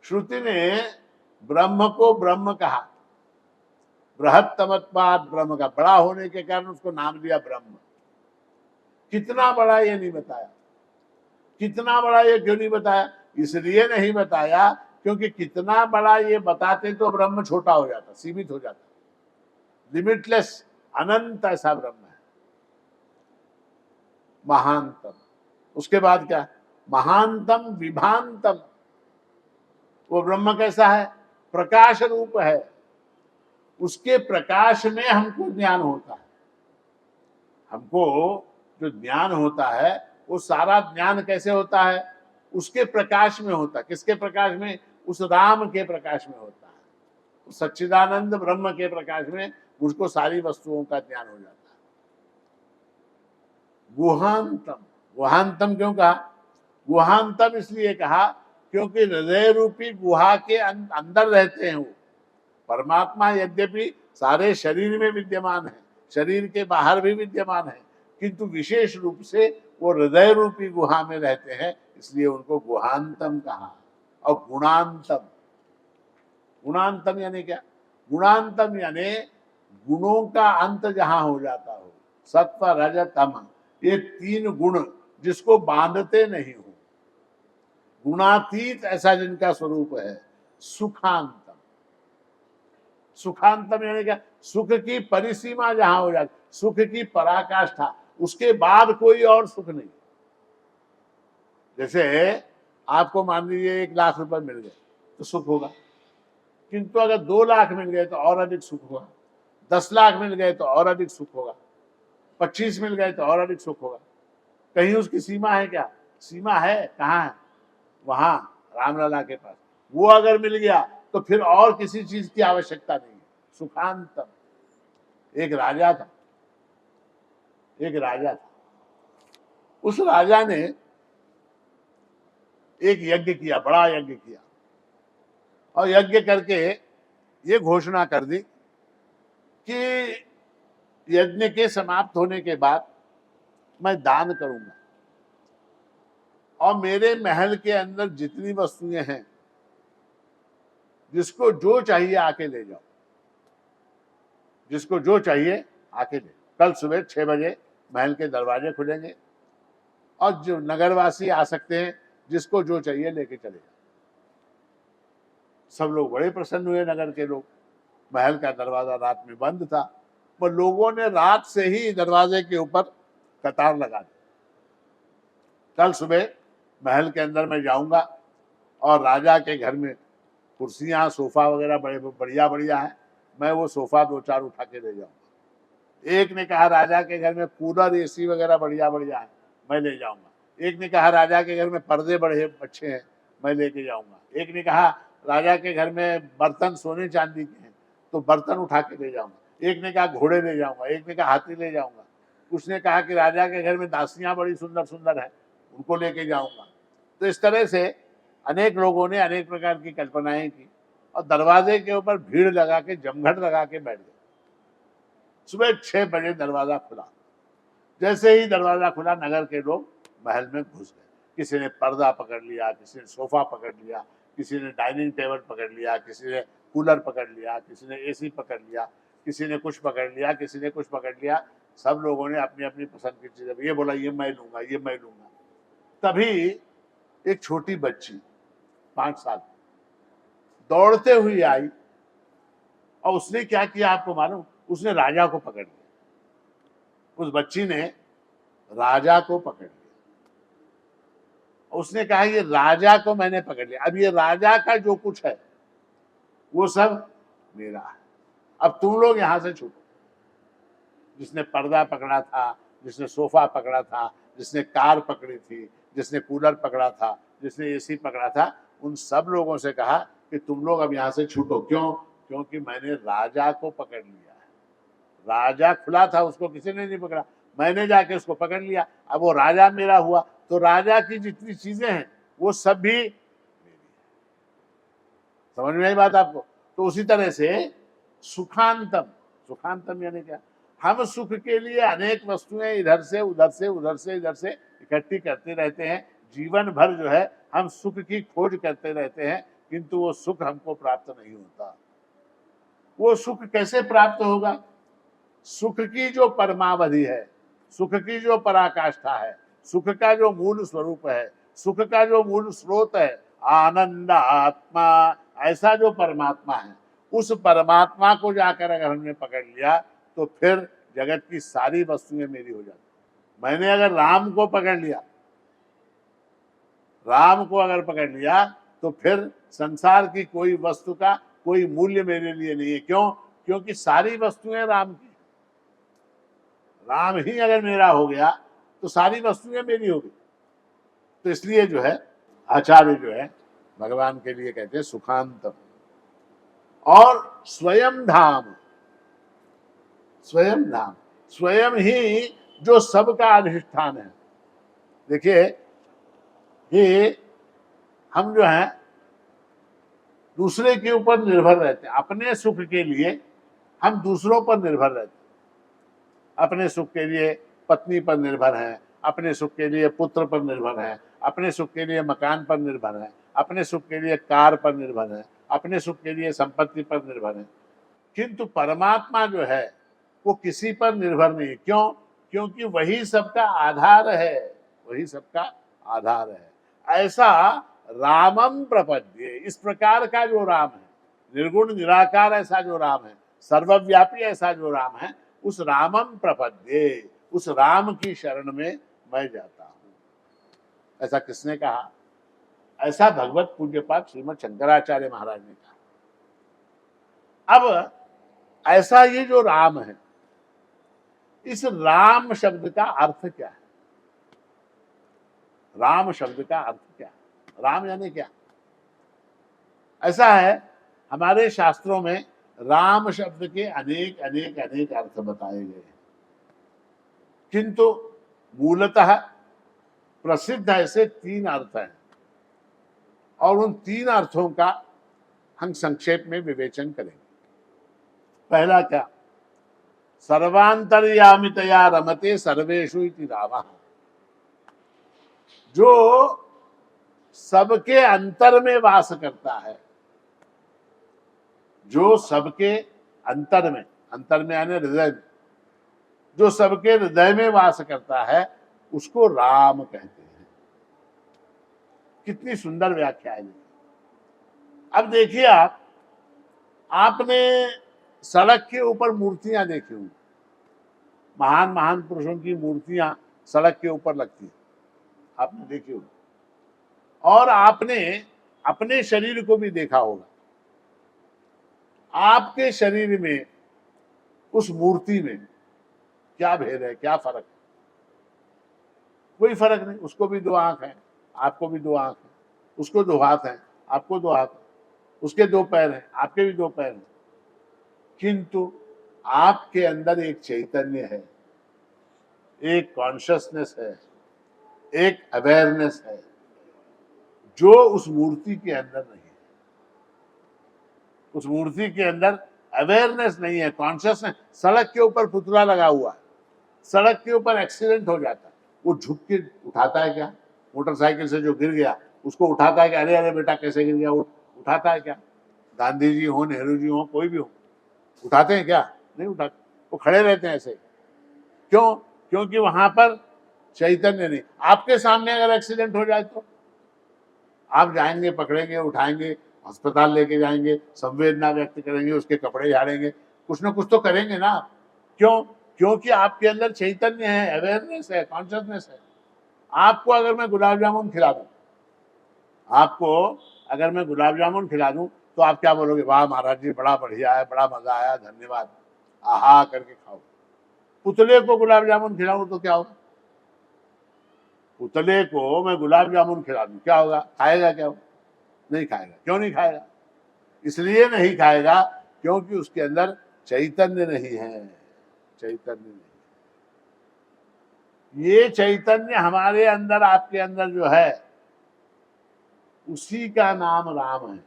श्रुति ने ब्रह्म को ब्रह्म कहा, बृहत्तमत्वात् ब्रह्म का, बड़ा होने के कारण उसको नाम दिया ब्रह्म। कितना बड़ा ये नहीं बताया। कितना बड़ा ये क्यों नहीं बताया? इसलिए नहीं बताया क्योंकि कितना बड़ा ये बताते तो ब्रह्म छोटा हो जाता, सीमित हो जाता। लिमिटलेस, अनंत ऐसा ब्रह्म है। महानतम, उसके बाद क्या? महानतम विभांतम। वो ब्रह्म कैसा है? प्रकाश रूप है। उसके प्रकाश में हमको ज्ञान होता है। हमको जो ज्ञान होता है वो सारा ज्ञान कैसे होता है? उसके प्रकाश में होता है। किसके प्रकाश में? उस राम के प्रकाश में होता है। सच्चिदानंद ब्रह्म के प्रकाश में मुझको सारी वस्तुओं का ज्ञान हो जाता है। गुहांतम, गुहांतम क्यों कहा? गुहांतम इसलिए कहा क्योंकि हृदय रूपी गुहा के अंदर रहते हैं वो। परमात्मा यद्यपि सारे शरीर में विद्यमान है, शरीर के बाहर भी विद्यमान है, किंतु विशेष रूप से वो हृदय रूपी गुहा में रहते हैं, इसलिए उनको गुहांतम कहा। और गुणांतम, गुणांतम यानी क्या? गुणांतम यानी गुणों का अंत जहां हो जाता हो। सत्व रज तम, ये तीन गुण जिसको बांधते नहीं हो, गुणातीत ऐसा जिनका स्वरूप है। सुखांतम, सुखांतम यानी क्या? सुख की परिसीमा जहां हो जाती, सुख की पराकाष्ठा, उसके बाद कोई और सुख नहीं। जैसे आपको मान लीजिए 1 लाख रुपए मिल गए तो सुख होगा, किंतु अगर 2 लाख मिल गए तो और अधिक सुख होगा, 10 लाख मिल गए तो और अधिक सुख होगा, 25 मिल गए तो और अधिक सुख होगा। कहीं उसकी सीमा है क्या? सीमा है? कहाँ है? वहां रामलला के पास। वो अगर मिल गया तो फिर और किसी चीज की आवश्यकता नहीं है। सुखांतम। एक राजा था, एक राजा था। उस राजा ने एक यज्ञ किया, बड़ा यज्ञ किया, और यज्ञ करके ये घोषणा कर दी कि यज्ञ के समाप्त होने के बाद मैं दान करूंगा, और मेरे महल के अंदर जितनी वस्तुएं हैं जिसको जो चाहिए आके ले जाओ, जिसको जो चाहिए आके ले। कल सुबह 6 बजे महल के दरवाजे खुलेंगे और जो नगरवासी आ सकते हैं, जिसको जो चाहिए लेके चले जाओ। सब लोग बड़े प्रसन्न हुए, नगर के लोग। महल का दरवाजा रात में बंद था, पर लोगों ने रात से ही दरवाजे के ऊपर कतार लगा दी। कल सुबह महल के अंदर मैं जाऊंगा और राजा के घर में कुर्सियां सोफा वगैरह बड़े बढ़िया बढ़िया है, मैं वो सोफा 2-4 उठा के ले जाऊंगा। एक ने कहा राजा के घर में कूलर एसी वगैरह बढ़िया बढ़िया है, मैं ले जाऊंगा। एक ने कहा राजा के घर में पर्दे बड़े अच्छे हैं, मैं लेके जाऊंगा। एक ने कहा राजा के घर में बर्तन सोने चांदी के हैं, तो बर्तन उठा के ले जाऊंगा। एक ने कहा घोड़े ले जाऊंगा, एक ने कहा हाथी ले जाऊंगा। उसने कहा कि राजा के घर में दासियां बड़ी सुंदर सुंदर है, उनको लेके जाऊंगा। तो इस तरह से अनेक लोगों ने अनेक प्रकार की कल्पनाएं की और दरवाजे के ऊपर भीड़ लगा के, जमघट लगा के बैठ गए। सुबह 6 बजे दरवाजा खुला। जैसे ही दरवाजा खुला, नगर के लोग महल में घुस गए। किसी ने पर्दा पकड़ लिया, किसी ने सोफा पकड़ लिया, किसी ने डाइनिंग टेबल पकड़ लिया, किसी ने कूलर पकड़ लिया, किसी ने एसी पकड़ लिया, किसी ने कुछ पकड़ लिया, किसी ने कुछ पकड़ लिया। सब लोगों ने अपनी अपनी पसंद की चीजें, ये बोला ये मैं लूंगा, ये मैं लूंगा। तभी एक छोटी बच्ची 5 साल दौड़ते हुई आई और उसने क्या किया आपको मालूम? उसने राजा को पकड़ लिया। उस बच्ची ने राजा को पकड़ लिया। उसने कहा ये राजा को मैंने पकड़ लिया, अब ये राजा का जो कुछ है वो सब मेरा है, अब तुम लोग यहां से छूटो। जिसने पर्दा पकड़ा था, जिसने सोफा पकड़ा था, जिसने कार पकड़ी थी, जिसने कूलर पकड़ा था, जिसने एसी पकड़ा था, उन सब लोगों से कहा कि तुम लोग अब यहां से छूटो। क्यों? क्योंकि मैंने राजा को पकड़ लिया है। राजा खुला था, उसको किसी ने नहीं पकड़ा, मैंने जाके उसको पकड़ लिया। अब वो राजा मेरा हुआ, तो राजा की जितनी चीजें हैं वो सब भी मेरी है। समझ में आई बात आपको? तो उसी तरह से सुखांतम, सुखांतम यानी क्या? हम सुख के लिए अनेक वस्तुएं इधर से उधर से, उधर से इधर से इकट्ठी करते रहते हैं। जीवन भर जो है हम सुख की खोज करते रहते हैं, किंतु वो सुख हमको प्राप्त नहीं होता। वो सुख कैसे प्राप्त होगा? सुख की जो परमावधि है, सुख की जो पराकाष्ठा है, सुख का जो मूल स्वरूप है, सुख का जो मूल स्रोत है, आनंद आत्मा, ऐसा जो परमात्मा है, उस परमात्मा को जाकर अगर हमने पकड़ लिया तो फिर जगत की सारी वस्तुएं मेरी हो जाती। मैंने अगर राम को पकड़ लिया, राम को अगर पकड़ लिया, तो फिर संसार की कोई वस्तु का कोई मूल्य मेरे लिए नहीं है। क्यों? क्योंकि सारी वस्तुएं राम की। राम ही अगर मेरा हो गया तो सारी वस्तुएं मेरी हो गई। तो इसलिए जो है आचार्य जो है भगवान के लिए कहते हैं सुखांतम। और स्वयं धाम, स्वयं धाम, स्वयं ही जो सबका अधिष्ठान है। देखिए ये हम जो है दूसरे के ऊपर निर्भर रहते हैं, अपने सुख के लिए हम दूसरों पर निर्भर रहते हैं। अपने सुख के लिए पत्नी पर निर्भर हैं, अपने सुख के लिए पुत्र पर निर्भर हैं, अपने सुख के लिए मकान पर निर्भर हैं, अपने सुख के लिए कार पर निर्भर हैं, अपने सुख के लिए संपत्ति पर निर्भर हैं। किंतु परमात्मा जो है वो किसी पर निर्भर नहीं। क्यों? क्योंकि वही सबका आधार है, वही सबका आधार है। ऐसा रामम प्रपद्ये, इस प्रकार का जो राम है, निर्गुण निराकार ऐसा जो राम है, सर्वव्यापी ऐसा जो राम है, उस रामम प्रपद्ये, उस राम की शरण में मैं जाता हूं। ऐसा किसने कहा? ऐसा भगवत पूज्यपाद श्रीमद शंकराचार्य महाराज ने कहा। अब ऐसा ये जो राम है, इस राम शब्द का अर्थ क्या है? राम शब्द का अर्थ क्या है? राम यानी क्या? ऐसा है हमारे शास्त्रों में राम शब्द के अनेक अनेक अनेक अर्थ बताए गए हैं, किंतु मूलतः प्रसिद्ध ऐसे 3 अर्थ हैं और उन 3 अर्थों का हम संक्षेप में विवेचन करेंगे। पहला क्या? सर्वांतर्यामितया रमते सर्वेषु इति रामः, जो सबके अंतर में वास करता है, जो सबके अंतर में यानी हृदय में, जो सबके हृदय में वास करता है उसको राम कहते हैं। कितनी सुंदर व्याख्या है। अब देखिए आपने सड़क के ऊपर मूर्तियां देखी होंगी, महान महान पुरुषों की मूर्तियां सड़क के ऊपर लगती है, आपने देखी होगी। और आपने अपने शरीर को भी देखा होगा। आपके शरीर में उस मूर्ति में क्या भेद है, क्या फर्क है? कोई फर्क नहीं। उसको भी 2 आंख है, आपको भी 2 आंख है, उसको 2 हाथ हैं, आपको 2 हाथ है, उसके 2 पैर हैं, आपके भी 2 पैर हैं। किंतु आपके अंदर एक चैतन्य है, एक कॉन्शियसनेस है, एक अवेयरनेस है, जो उस मूर्ति के अंदर नहीं है। उस मूर्ति के अंदर अवेयरनेस नहीं है, कॉन्शियसनेस। सड़क के ऊपर पुतला लगा हुआ है, सड़क के ऊपर एक्सीडेंट हो जाता है, वो झुक के उठाता है क्या? मोटरसाइकिल से जो गिर गया उसको उठाता है क्या? अरे अरे बेटा कैसे गिर गया? उठाता है क्या? गांधी जी हो, नेहरू जी हो, कोई भी हो, उठाते हैं क्या? नहीं उठाते, वो खड़े रहते हैं ऐसे। क्यों? क्योंकि वहां पर चैतन्य नहीं। आपके सामने अगर एक्सीडेंट हो जाए तो आप जाएंगे, पकड़ेंगे, उठाएंगे, अस्पताल लेके जाएंगे, संवेदना व्यक्त करेंगे, उसके कपड़े झाड़ेंगे, कुछ ना कुछ तो करेंगे ना। क्यों? क्योंकि आपके अंदर चैतन्य है, अवेयरनेस है, कॉन्शियसनेस है। आपको अगर मैं गुलाब जामुन खिला दूं, आपको अगर मैं गुलाब जामुन खिला दूं तो आप क्या बोलोगे? वाह महाराज जी, बड़ा बढ़िया है, बड़ा मजा आया, धन्यवाद, आहा करके खाओ। पुतले को गुलाब जामुन खिलाऊं तो क्या होगा? पुतले को मैं गुलाब जामुन खिला दूं, क्या होगा? खाएगा क्या? नहीं खाएगा। क्यों नहीं खाएगा? इसलिए नहीं खाएगा क्योंकि उसके अंदर चैतन्य नहीं है। चैतन्य नहीं। ये चैतन्य हमारे अंदर, आपके अंदर जो है, उसी का नाम राम है।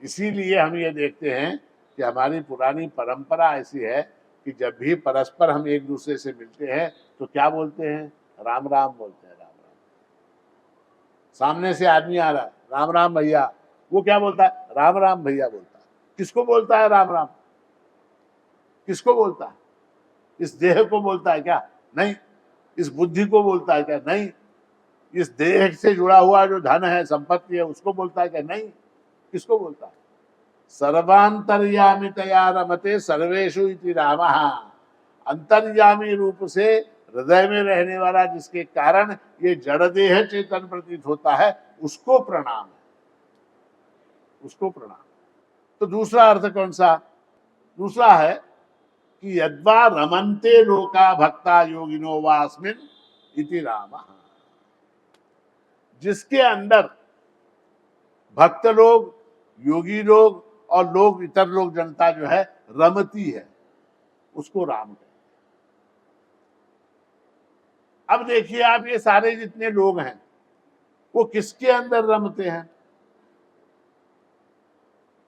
इसीलिए हम ये देखते हैं कि हमारी पुरानी परंपरा ऐसी है कि जब भी परस्पर हम एक दूसरे से मिलते हैं तो क्या बोलते हैं? राम राम बोलते हैं, राम राम। सामने से आदमी आ रहा है, राम राम भैया, वो क्या बोलता है? राम राम भैया बोलता है। किसको बोलता है राम राम? किसको बोलता है? इस देह को बोलता है क्या? नहीं। इस बुद्धि को बोलता है क्या? नहीं। इस देह से जुड़ा हुआ जो धन है, संपत्ति है, उसको बोलता है क्या? नहीं। किसको बोलता है? सर्वांतर्यामितया रमते सर्वेषु इति रामः। अंतर्यामी रूप से हृदय में रहने वाला, जिसके कारण ये जड़ देह चेतन प्रतीत होता है, उसको प्रणाम है, उसको प्रणाम। तो दूसरा अर्थ कौन सा? दूसरा है कि यद्वा रमन्ते लोका भक्ता योगिनो वास्मिन् इति रामः। जिसके अंदर भक्त लोग, योगी लोग और लोग, इतर लोग, जनता जो है रमती है, उसको राम कहते हैं। अब देखिए आप, ये सारे जितने लोग हैं वो किसके अंदर रमते हैं?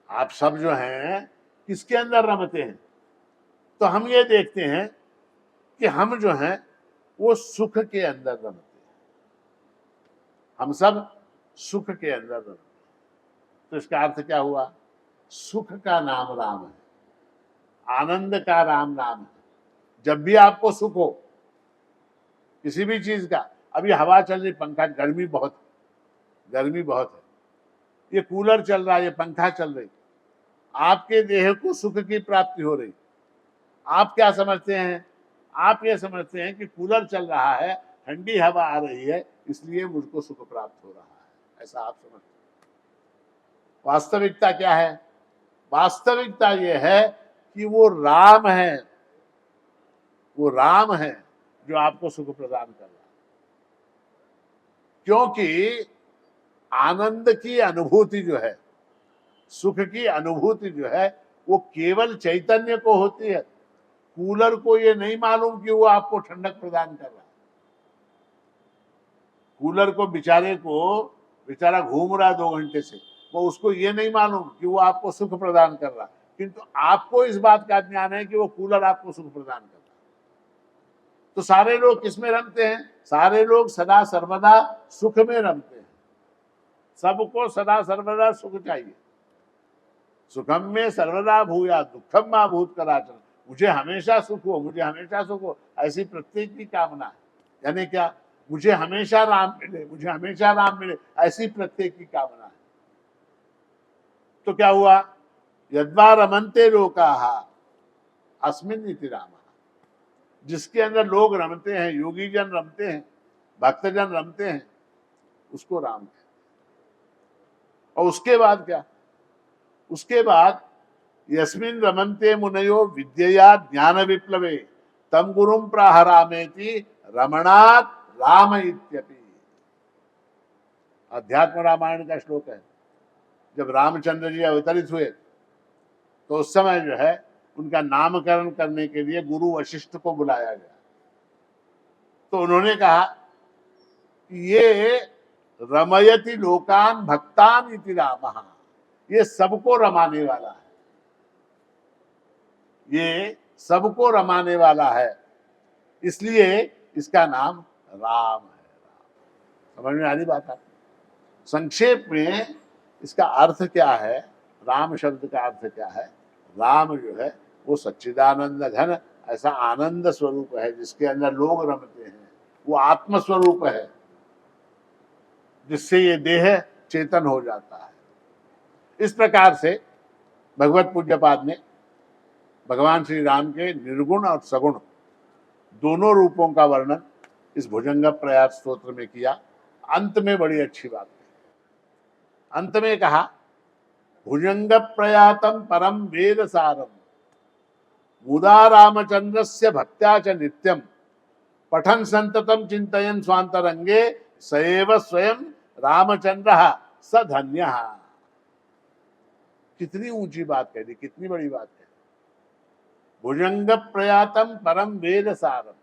आप सब जो हैं किसके अंदर रमते हैं? तो हम ये देखते हैं कि हम जो हैं वो सुख के अंदर रमते हैं। हम सब सुख के अंदर रमते हैं। तो इसका अर्थ क्या हुआ? सुख का नाम राम है, आनंद का राम नाम है। जब भी आपको सुख हो किसी भी चीज का, अभी हवा चल रही, पंखा, गर्मी बहुत है, ये कूलर चल रहा है, ये पंखा चल रही, आपके देह को सुख की प्राप्ति हो रही। आप क्या समझते हैं? आप ये समझते हैं कि कूलर चल रहा है, ठंडी हवा आ रही है, इसलिए मुझको सुख प्राप्त हो रहा है, ऐसा आप समझते हैं। वास्तविकता क्या है? वास्तविकता यह है कि वो राम है, वो राम है जो आपको सुख प्रदान कर रहा है। क्योंकि आनंद की अनुभूति जो है, सुख की अनुभूति जो है, वो केवल चैतन्य को होती है। कूलर को ये नहीं मालूम कि वो आपको ठंडक प्रदान कर रहा है। कूलर को बेचारा घूम रहा है 2 घंटे से, वो उसको ये नहीं मालूम कि वो आपको सुख प्रदान कर रहा है। किंतु आपको इस बात का ज्ञान है कि वो कूलर आपको सुख प्रदान कर रहा है। तो सारे लोग किसमें रमते हैं? सारे लोग सदा सर्वदा सुख में रमते हैं। सबको सदा सर्वदा सुख चाहिए। सुखम में सर्वदा भूया दुखम मा भूत कराचन, मुझे हमेशा सुख हो, मुझे हमेशा सुख हो, ऐसी प्रत्येक की कामना है। यानी क्या, मुझे हमेशा राम मिले, मुझे हमेशा राम मिले, ऐसी प्रत्येक की कामना है। तो क्या हुआ, यद्वा रमन्ते लोकाः अस्मिन् इति रामः, जिसके अंदर लोग रमते हैं, योगी जन रमते हैं, भक्तजन रमते हैं, उसको राम कहते हैं। और उसके बाद क्या, उसके बाद यस्मिन् रमन्ते मुनयो विद्यया ज्ञान विप्लवे तम गुरुम प्राहरामेति रमणात् राम इत्यपि। अध्यात्म रामायण का श्लोक है। जब रामचंद्र जी अवतरित हुए तो उस समय जो है उनका नामकरण करने के लिए गुरु वशिष्ठ को बुलाया गया। तो उन्होंने कहा कि ये रमयति लोकान भक्तान इति रामः, ये सबको रमाने वाला है, ये सबको रमाने वाला है, इसलिए इसका नाम राम है। समझ में आ रही बात है? संक्षेप में इसका अर्थ क्या है, राम शब्द का अर्थ क्या है? राम जो है वो सच्चिदानंद घन ऐसा आनंद स्वरूप है जिसके अंदर लोग रमते हैं, वो आत्म स्वरूप है जिससे ये देह चेतन हो जाता है। इस प्रकार से भगवत पूज्यपाद ने भगवान श्री राम के निर्गुण और सगुण दोनों रूपों का वर्णन इस भुजंग प्रयास स्तोत्र में किया। अंत में बड़ी अच्छी बात है, अंत में कहा भुजंग प्रयातम परम वेद सारम मुदा रामचंद्रस्य भक्त्या च नित्यम पठन संततम चिंतयन स्वांतरंगे सएव स्वयं रामचंद्र स धन्य। कितनी ऊंची बात कह दी, कितनी बड़ी बात है। भुजंग प्रयातम परम वेद सारम,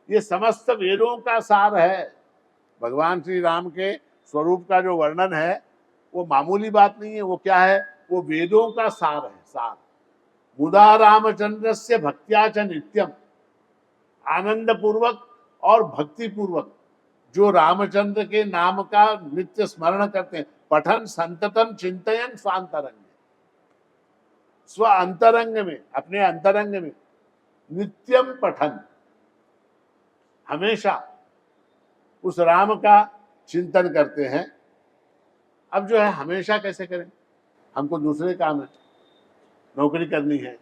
ये समस्त वेदों का सार है। भगवान श्री राम के स्वरूप का जो वर्णन है वो मामूली बात नहीं है, वो क्या है, वो वेदों का सार है, सार। मुदा रामचंद्र से भक्त्या च नित्यम, आनंद पूर्वक और भक्ति पूर्वक जो रामचंद्र के नाम का नित्य स्मरण करते हैं, पठन संततम चिंतयन स्वांतरंग, स्व अंतरंग में, अपने अंतरंग में नित्यम पठन, हमेशा उस राम का चिंतन करते हैं। अब जो है हमेशा कैसे करें, हमको दूसरे काम है, नौकरी करनी है,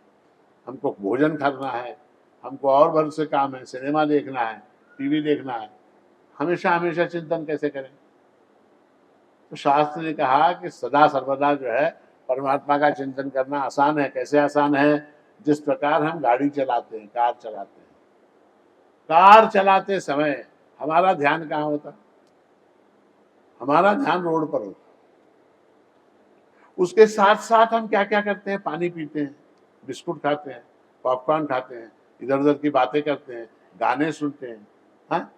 हमको भोजन करना है, हमको और बहुत से काम है, सिनेमा देखना है, टीवी देखना है, हमेशा हमेशा चिंतन कैसे करें? तो शास्त्र ने कहा कि सदा सर्वदा जो है परमात्मा का चिंतन करना आसान है। कैसे आसान है? जिस प्रकार हम गाड़ी चलाते हैं, कार चलाते हैं, कार चलाते समय हमारा ध्यान कहाँ होता? हमारा ध्यान रोड पर होता। उसके साथ साथ हम क्या क्या करते हैं? पानी पीते हैं, बिस्कुट खाते हैं, पॉपकॉर्न खाते हैं, इधर उधर की बातें करते हैं, गाने सुनते हैं, हाँ,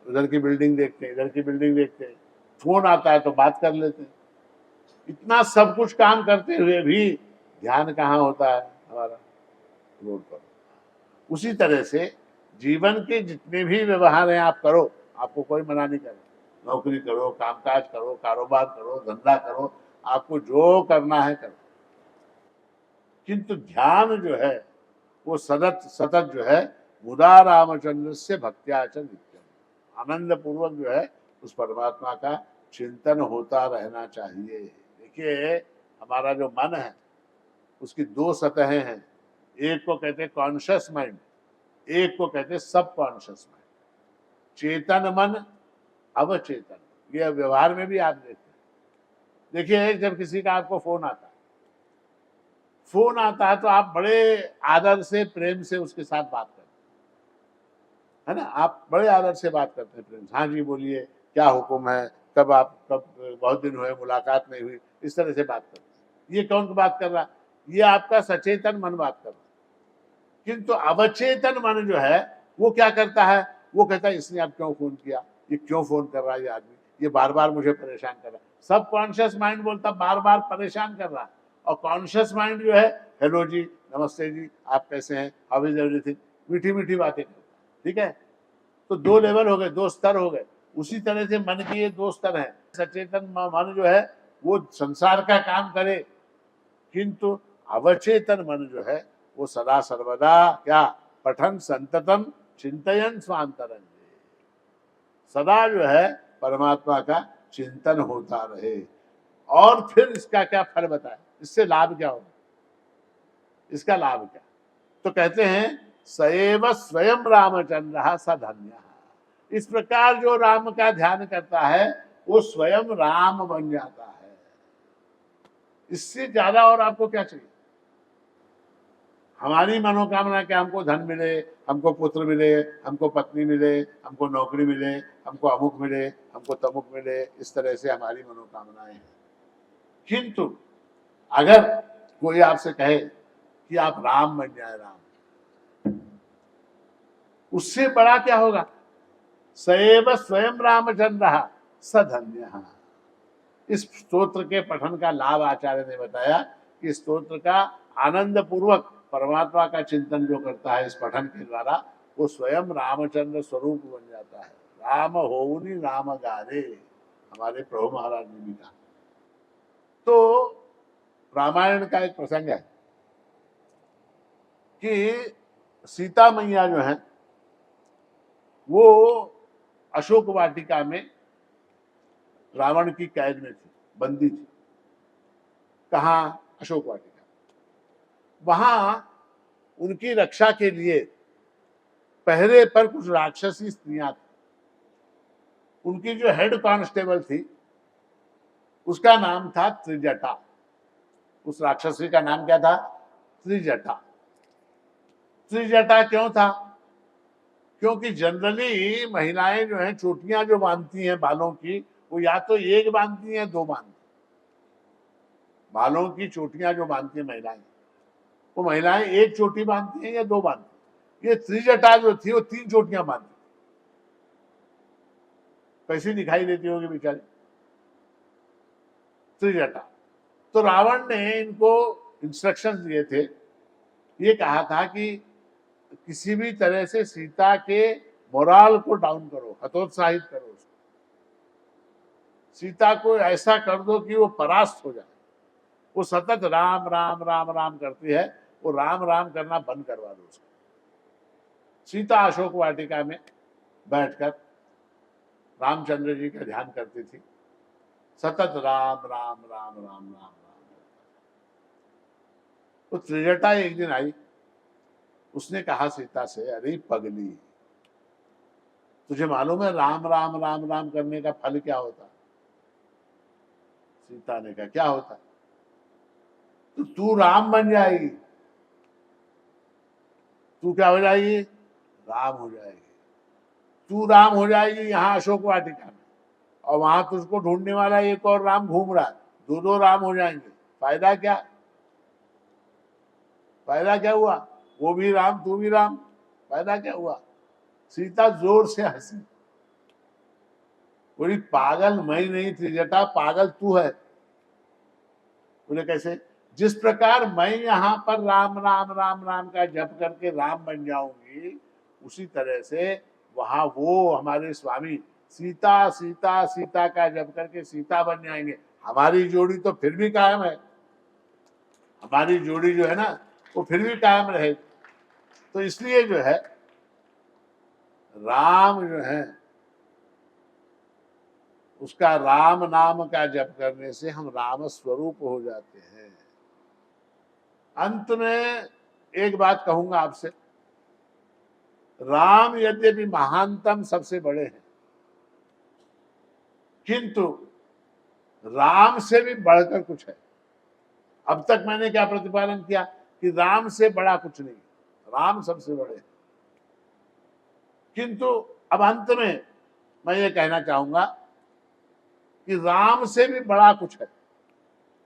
उधर की बिल्डिंग देखते हैं, इधर की बिल्डिंग देखते हैं, फोन आता है तो बात कर लेते हैं। इतना सब कुछ काम करते हुए भी ध्यान कहाँ होता है? हमारा रोड पर। उसी तरह से जीवन के जितने भी व्यवहार हैं आप करो, आपको कोई मना नहीं करे। नौकरी करो, कामकाज करो, कारोबार करो, धंधा करो, आपको जो करना है करो, किंतु ध्यान जो है वो सतत सतत जो है मुदा रामचंद्र से भक्त्या च नित्यम, आनंद पूर्वक जो है उस परमात्मा का चिंतन होता रहना चाहिए। देखिए हमारा जो मन है उसकी दो सतहें हैं, एक को कहते हैं कॉन्शियस माइंड, एक को कहते हैं सब कॉन्शियस माइंड। चेतन मन, अवचेतन, ये व्यवहार में भी आप देखते हैं। देखिए जब किसी का आपको फोन आता है तो आप बड़े आदर से प्रेम से उसके साथ बात करते हैं, है ना? आप बड़े आदर से बात करते हैं, प्रेम से, हाँ जी बोलिए, क्या हुक्म है, कब बहुत दिन हुए, मुलाकात नहीं हुई, इस तरह से बात करते हैं। ये कौन बात कर रहा? ये आपका सचेतन मन बात कर रहा है। किंतु अवचेतन मन जो है वो क्या करता है? वो कहता है इसने अब क्यों फोन किया, ये क्यों फोन कर रहा है, ये आदमी, ये बार बार मुझे परेशान कर रहा है। सब कॉन्शियस माइंड बोलता बार बार परेशान कर रहा है, और कॉन्शियस माइंड जो है हेलो जी, नमस्ते जी, आप कैसे हैं, हाउ इज एवरीथिंग, मीठी मीठी बातें करता है। ठीक है, तो दो लेवल हो गए, दो स्तर हो गए। उसी तरह से मन के ये दो स्तर हैं। सचेतन मन जो है वो संसार का काम करे, किंतु अवचेतन मन जो है वो सदा सर्वदा क्या पठन संततम चिंतयन स्वांतरंग, सदा जो है परमात्मा का चिंतन होता रहे। और फिर इसका क्या फल बताए, इससे लाभ क्या होगा, इसका लाभ क्या? तो कहते हैं सएव स्वयं रामचंद्र स धन्य। इस प्रकार जो राम का ध्यान करता है वो स्वयं राम बन जाता है। इससे ज्यादा और आपको क्या चाहिए? हमारी मनोकामना क्या, हमको धन मिले, हमको पुत्र मिले, हमको पत्नी मिले, हमको नौकरी मिले, हमको अमुक मिले, हमको तमुक मिले, इस तरह से हमारी मनोकामनाएं हैं। किंतु अगर कोई आपसे कहे कि आप राम बन जाए, राम, उससे बड़ा क्या होगा? सएव स्वयं रामचंद्र स धन्य। इस स्तोत्र के पठन का लाभ आचार्य ने बताया कि स्तोत्र का आनंद पूर्वक परमात्मा का चिंतन जो करता है इस पठन के द्वारा, वो स्वयं रामचंद्र स्वरूप बन जाता है। राम होउनि राम गारे, हमारे प्रभु महाराज ने भी कहा। तो रामायण का एक प्रसंग है कि सीता मैया जो है वो अशोक वाटिका में रावण की कैद में थी, बंदी थी। कहाँ? अशोक वाटिका। वहां उनकी रक्षा के लिए पहरे पर कुछ राक्षसी स्त्रियां थी। उनकी जो हेड कांस्टेबल थी उसका नाम था त्रिजटा। उस राक्षसी का नाम क्या था? त्रिजटा। त्रिजटा क्यों था? क्योंकि जनरली महिलाएं जो हैं चोटियां जो बांधती हैं बालों की, वो या तो एक बांधती हैं दो बांधती। बालों की चोटियां जो बांधती हैं महिलाएं, वो महिलाएं एक चोटी बांधती हैं या दो बांधती। ये त्रिजटा जो थी वो तीन चोटियां बांधती। कैसी दिखाई देती होगी बेचारी त्रिजटा। तो रावण ने इनको इंस्ट्रक्शंस दिए थे, ये कहा था कि किसी भी तरह से सीता के मोराल को डाउन करो, हतोत्साहित करो उसको। सीता को ऐसा कर दो कि वो परास्त हो जाए। वो सतत राम राम राम राम करती है, वो राम राम करना बंद करवा दो उसको। सीता अशोक वाटिका में बैठकर रामचंद्र जी का ध्यान करती थी, सतत राम राम राम राम राम राम। तो त्रिजटा एक दिन आई, उसने कहा सीता से, अरे पगली, तुझे मालूम है राम राम राम राम करने का फल क्या होता? सीता ने कहा क्या होता? तो तू राम बन जाएगी। तू क्या हो जाएगी? राम हो जाएगी। तू राम हो जाएगी यहाँ अशोक वाटिका में, और वहां तुझको ढूंढने वाला एक और राम घूम रहा है, दो दो राम हो जाएंगे। फायदा क्या? फायदा क्या हुआ? वो भी राम तू भी राम, फायदा क्या हुआ? सीता जोर से हंसी, बोली पागल मैं नहीं त्रिजटा, पागल तू है। बोले कैसे? जिस प्रकार मैं यहाँ पर राम राम राम राम का जप करके राम बन जाऊंगी, उसी तरह से वहां वो हमारे स्वामी सीता सीता सीता का जप करके सीता बन जाएंगे। हमारी जोड़ी तो फिर भी कायम है, हमारी जोड़ी जो है ना वो फिर भी कायम रहे। तो इसलिए जो है राम जो है उसका राम नाम का जप करने से हम राम स्वरूप हो जाते हैं। अंत में एक बात कहूंगा आपसे, राम यद्यपि महानतम सबसे बड़े हैं, किंतु राम से भी बढ़कर कुछ है। अब तक मैंने क्या प्रतिपादन किया कि राम से बड़ा कुछ नहीं, राम सबसे बड़े हैं। किंतु अब अंत में मैं ये कहना चाहूंगा कि राम से भी बड़ा कुछ है।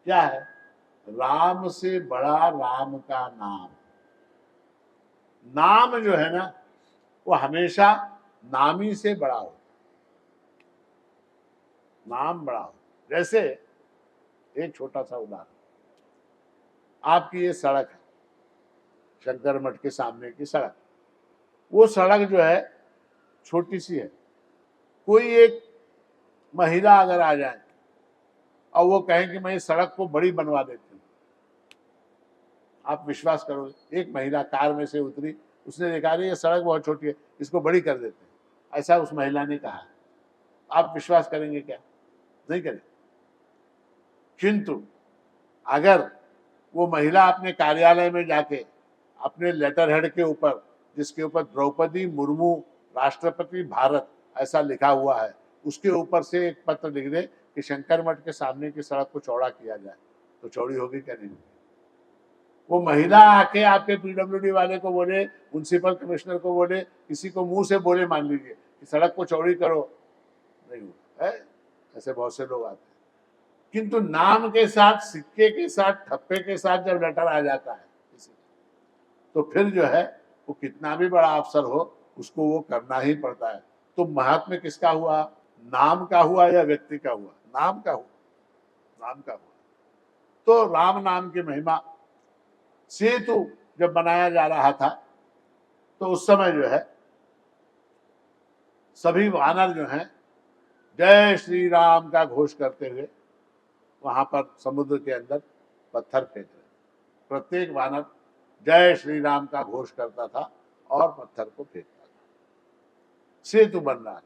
क्या है? राम से बड़ा राम का नाम। नाम जो है ना वो हमेशा नामी से बड़ा हो, नाम बड़ा हो। जैसे एक छोटा सा उदाहरण, आपकी ये सड़क है, शंकर मठ के सामने की सड़क। वो सड़क जो है छोटी सी है। कोई एक महिला अगर आ जाए और वो कहें कि मैं इस सड़क को बड़ी बनवा देती हूँ, आप विश्वास करोगे, एक महिला कार में से उतरी, उसने देखा अरे ये सड़क बहुत छोटी है, इसको बड़ी कर देते हैं, ऐसा उस महिला ने कहा। आप विश्वास करेंगे क्या? नहीं करेंगे। किंतु अगर वो महिला अपने कार्यालय में जाके अपने लेटर हेड के ऊपर, जिसके ऊपर द्रौपदी मुर्मू राष्ट्रपति भारत ऐसा लिखा हुआ है, उसके ऊपर से एक पत्र लिख दे कि शंकर मठ के सामने की सड़क को चौड़ा किया जाए, तो चौड़ी होगी क्या? नहीं। वो महिला आके आपके पीडब्ल्यूडी वाले को बोले, म्युनिसिपल कमिश्नर को बोले, किसी को मुंह से बोले, मान लीजिए कि सड़क को चौड़ी करो, नहीं हुआ है। ऐसे बहुत से लोग आते हैं। किंतु नाम के साथ, सिक्के के साथ, ठप्पे के साथ जब लेटर आ जाता है तो फिर जो है वो कितना भी बड़ा अफसर हो, उसको वो करना ही पड़ता है। तो महात्म्य किसका हुआ? नाम का हुआ या व्यक्ति का हुआ? नाम का हुआ, नाम का हुआ। तो राम नाम की महिमा। सेतु जब बनाया जा रहा था तो उस समय जो है सभी वानर जो हैं जय श्री राम का घोष करते हुए वहां पर समुद्र के अंदर पत्थर फेंक रहे। प्रत्येक वानर जय श्री राम का घोष करता था और पत्थर को फेंकता था। सेतु बन रहा था।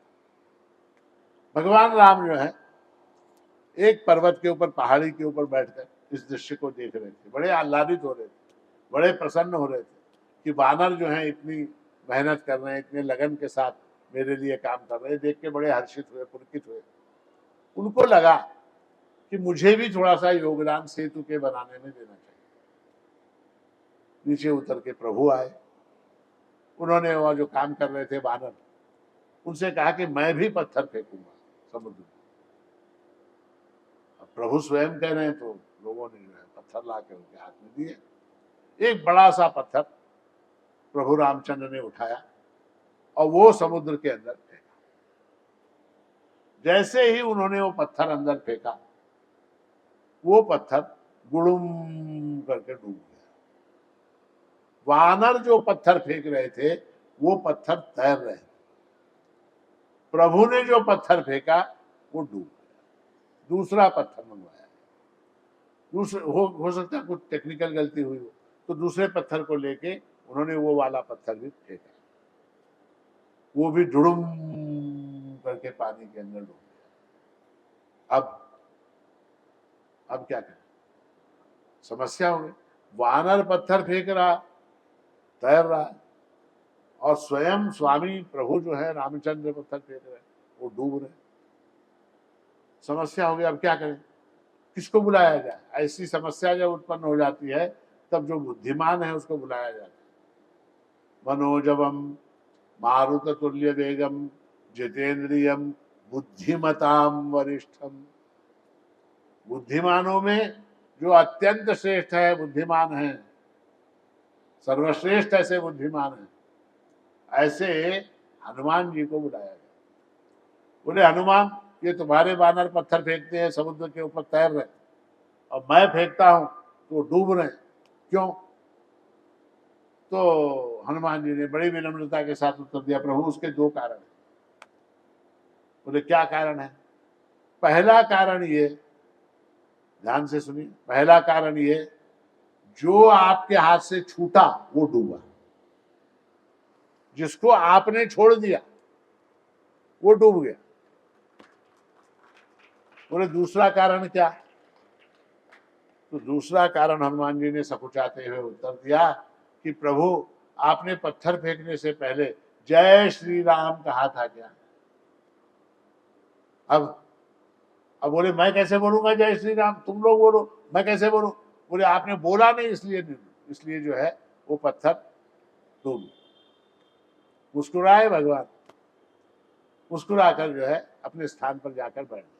भगवान राम जो है एक पर्वत के ऊपर, पहाड़ी के ऊपर बैठकर इस दृश्य को देख रहे थे, बड़े आह्लादित हो रहे थे, बड़े प्रसन्न हो रहे थे कि वानर जो है इतनी मेहनत कर रहे हैं, इतने लगन के साथ मेरे लिए काम कर रहे हैं। देख के बड़े हर्षित हुए, पुलकित हुए। उनको लगा कि मुझे भी थोड़ा सा योगदान सेतु के बनाने में देना चाहिए। नीचे उतर के प्रभु आए। उन्होंने वह जो काम कर रहे थे वानर, उनसे कहा कि मैं भी पत्थर फेंकूंगा समुद्र में। अब प्रभु स्वयं कह रहे हैं तो लोगों ने जो है पत्थर ला के उनके हाथ में दिए। एक बड़ा सा पत्थर प्रभु रामचंद्र ने उठाया और वो समुद्र के अंदर फेंका। जैसे ही उन्होंने वो पत्थर अंदर फेंका, वो पत्थर गुड़ुम करके डूब गया। वानर जो पत्थर फेंक रहे थे वो पत्थर तैर रहे थे। प्रभु ने जो पत्थर फेंका वो डूब गया। दूसरा पत्थर मंगवाया। हो सकता है कुछ टेक्निकल गलती हुई हो, तो दूसरे पत्थर को लेके उन्होंने वो वाला पत्थर भी फेंका। वो भी डुड़ुम करके पानी के अंदर डूब गया। अब क्या करें? समस्या हो गई। वानर पत्थर फेंक रहा, तैर रहा, और स्वयं स्वामी प्रभु जो है रामचंद्र पत्थर फेंक रहे, वो डूब रहे। समस्या हो गई। अब क्या करें? किसको बुलाया जाए? ऐसी समस्या जब उत्पन्न हो जाती है तब जो बुद्धिमान है उसको बुलाया जाता है। मनोजवम मारुत तुल्य वेगम जितेंद्रियम बुद्धिमताम वरिष्ठम। बुद्धिमानों में जो अत्यंत श्रेष्ठ है, बुद्धिमान है, सर्वश्रेष्ठ ऐसे बुद्धिमान है, ऐसे हनुमान जी को बुलाया गया। बोले हनुमान, ये तुम्हारे वानर पत्थर फेंकते हैं, समुद्र के ऊपर तैर रहे, और मैं फेंकता हूं तो डूब रहे, क्यों? तो हनुमान जी ने बड़ी विनम्रता के साथ उत्तर दिया, प्रभु उसके दो कारण हैं। बोले क्या कारण है? पहला कारण ये, ध्यान से सुनिए, पहला कारण ये, जो आपके हाथ से छूटा वो डूबा, जिसको आपने छोड़ दिया वो डूब गया। बोले दूसरा कारण क्या? तो दूसरा कारण हनुमान जी ने सकुचाते हुए उत्तर दिया कि प्रभु आपने पत्थर फेंकने से पहले जय श्री राम कहा था क्या? अब बोले मैं कैसे बोलूंगा जय श्री राम, तुम लोग बोलो, मैं कैसे बोलूं? बोले आपने बोला नहीं, इसलिए जो है वो पत्थर डूब। मुस्कुराए भगवान, मुस्कुराकर जो है अपने स्थान पर जाकर बैठ गए।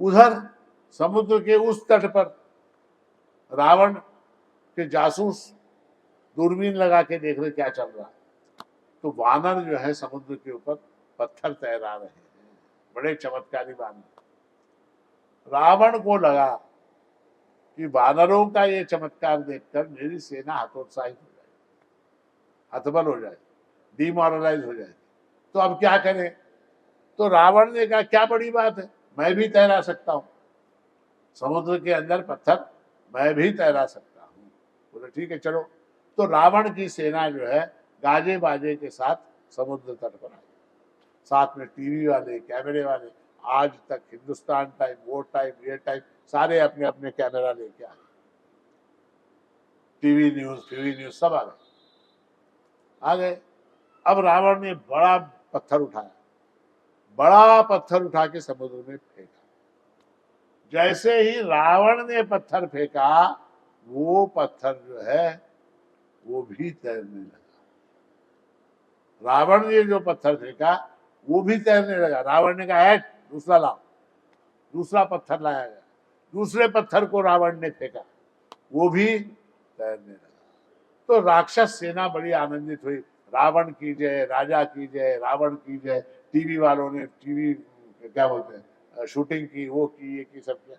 उधर समुद्र के उस तट पर रावण के जासूस दूरबीन लगा के देख रहे क्या चल रहा है। तो वानर जो है समुद्र के ऊपर पत्थर तैरा रहे हैं, बड़े चमत्कारी वानर। रावण को लगा कि वानरों का ये चमत्कार देखकर मेरी सेना हतोत्साहित हो जाए, हतबल हो जाए, डिमोरलाइज हो जाए, तो अब क्या करें? तो रावण ने कहा क्या बड़ी बात है, मैं भी तैरा सकता हूं। समुद्र के अंदर पत्थर मैं भी तैरा सकता हूँ। बोले ठीक है चलो। तो रावण की सेना जो है गाजे बाजे के साथ समुद्र तट पर आई, साथ में टीवी वाले, कैमरे वाले। आज तक हिंदुस्तान टाइम, वो टाइम, ये टाइम, सारे अपने अपने कैमरा लेके आए, टीवी न्यूज सब आ गए। अब रावण ने बड़ा पत्थर उठाया, बड़ा पत्थर उठा के समुद्र में फेंका। जैसे ही रावण ने पत्थर फेंका, वो पत्थर जो है वो भी तैरने लगा। रावण ने जो पत्थर फेंका वो भी तैरने लगा। रावण ने कहा है दूसरा लाओ, दूसरा पत्थर लाया गया, दूसरे पत्थर को रावण ने फेंका, वो भी तैरने लगा। तो राक्षस सेना बड़ी आनंदित हुई, रावण की जय, राजा की जय, रावण की जय। टीवी वालों ने टीवी क्या बोलते हैं शूटिंग की, वो की, ये की, सब किया।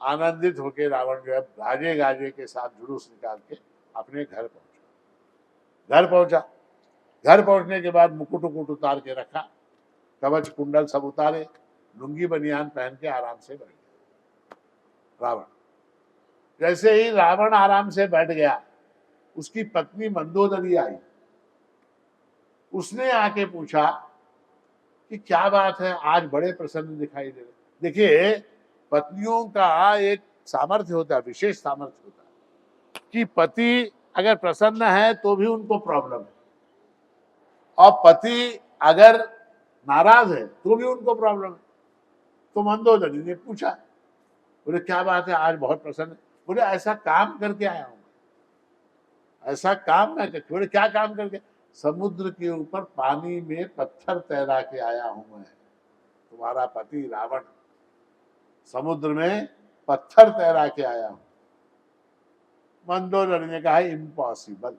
आनंदित होकर रावण जो है गाजे गाजे के साथ जुलूस निकाल के अपने घर पहुंचा। घर पहुंचने के बाद मुकुट उकुट उतार के रखा, कवच कुंडल सब उतारे, लुंगी बनियान पहन के आराम से बैठ गया रावण। जैसे ही रावण आराम से बैठ गया, उसकी पत्नी मंदोदरी आई। उसने आके पूछा कि क्या बात है, आज बड़े प्रसन्न दिखाई दे रहे। देखिए, पत्नियों का एक सामर्थ्य होता है, विशेष सामर्थ्य होता है कि पति अगर प्रसन्न है तो भी उनको प्रॉब्लम है, और पति अगर नाराज है तो भी उनको प्रॉब्लम है। तो मंदोदरी ने पूछा, बोले क्या बात है, आज बहुत प्रसन्न। बोले ऐसा काम करके आया हूं, ऐसा काम मैं करके। बोले क्या काम करके? समुद्र के ऊपर पानी में पत्थर तैरा के आया हूं मैं। तुम्हारा पति रावण समुद्र में पत्थर तैरा के आया हूं। मंदोदरी ने कहा इम्पॉसिबल,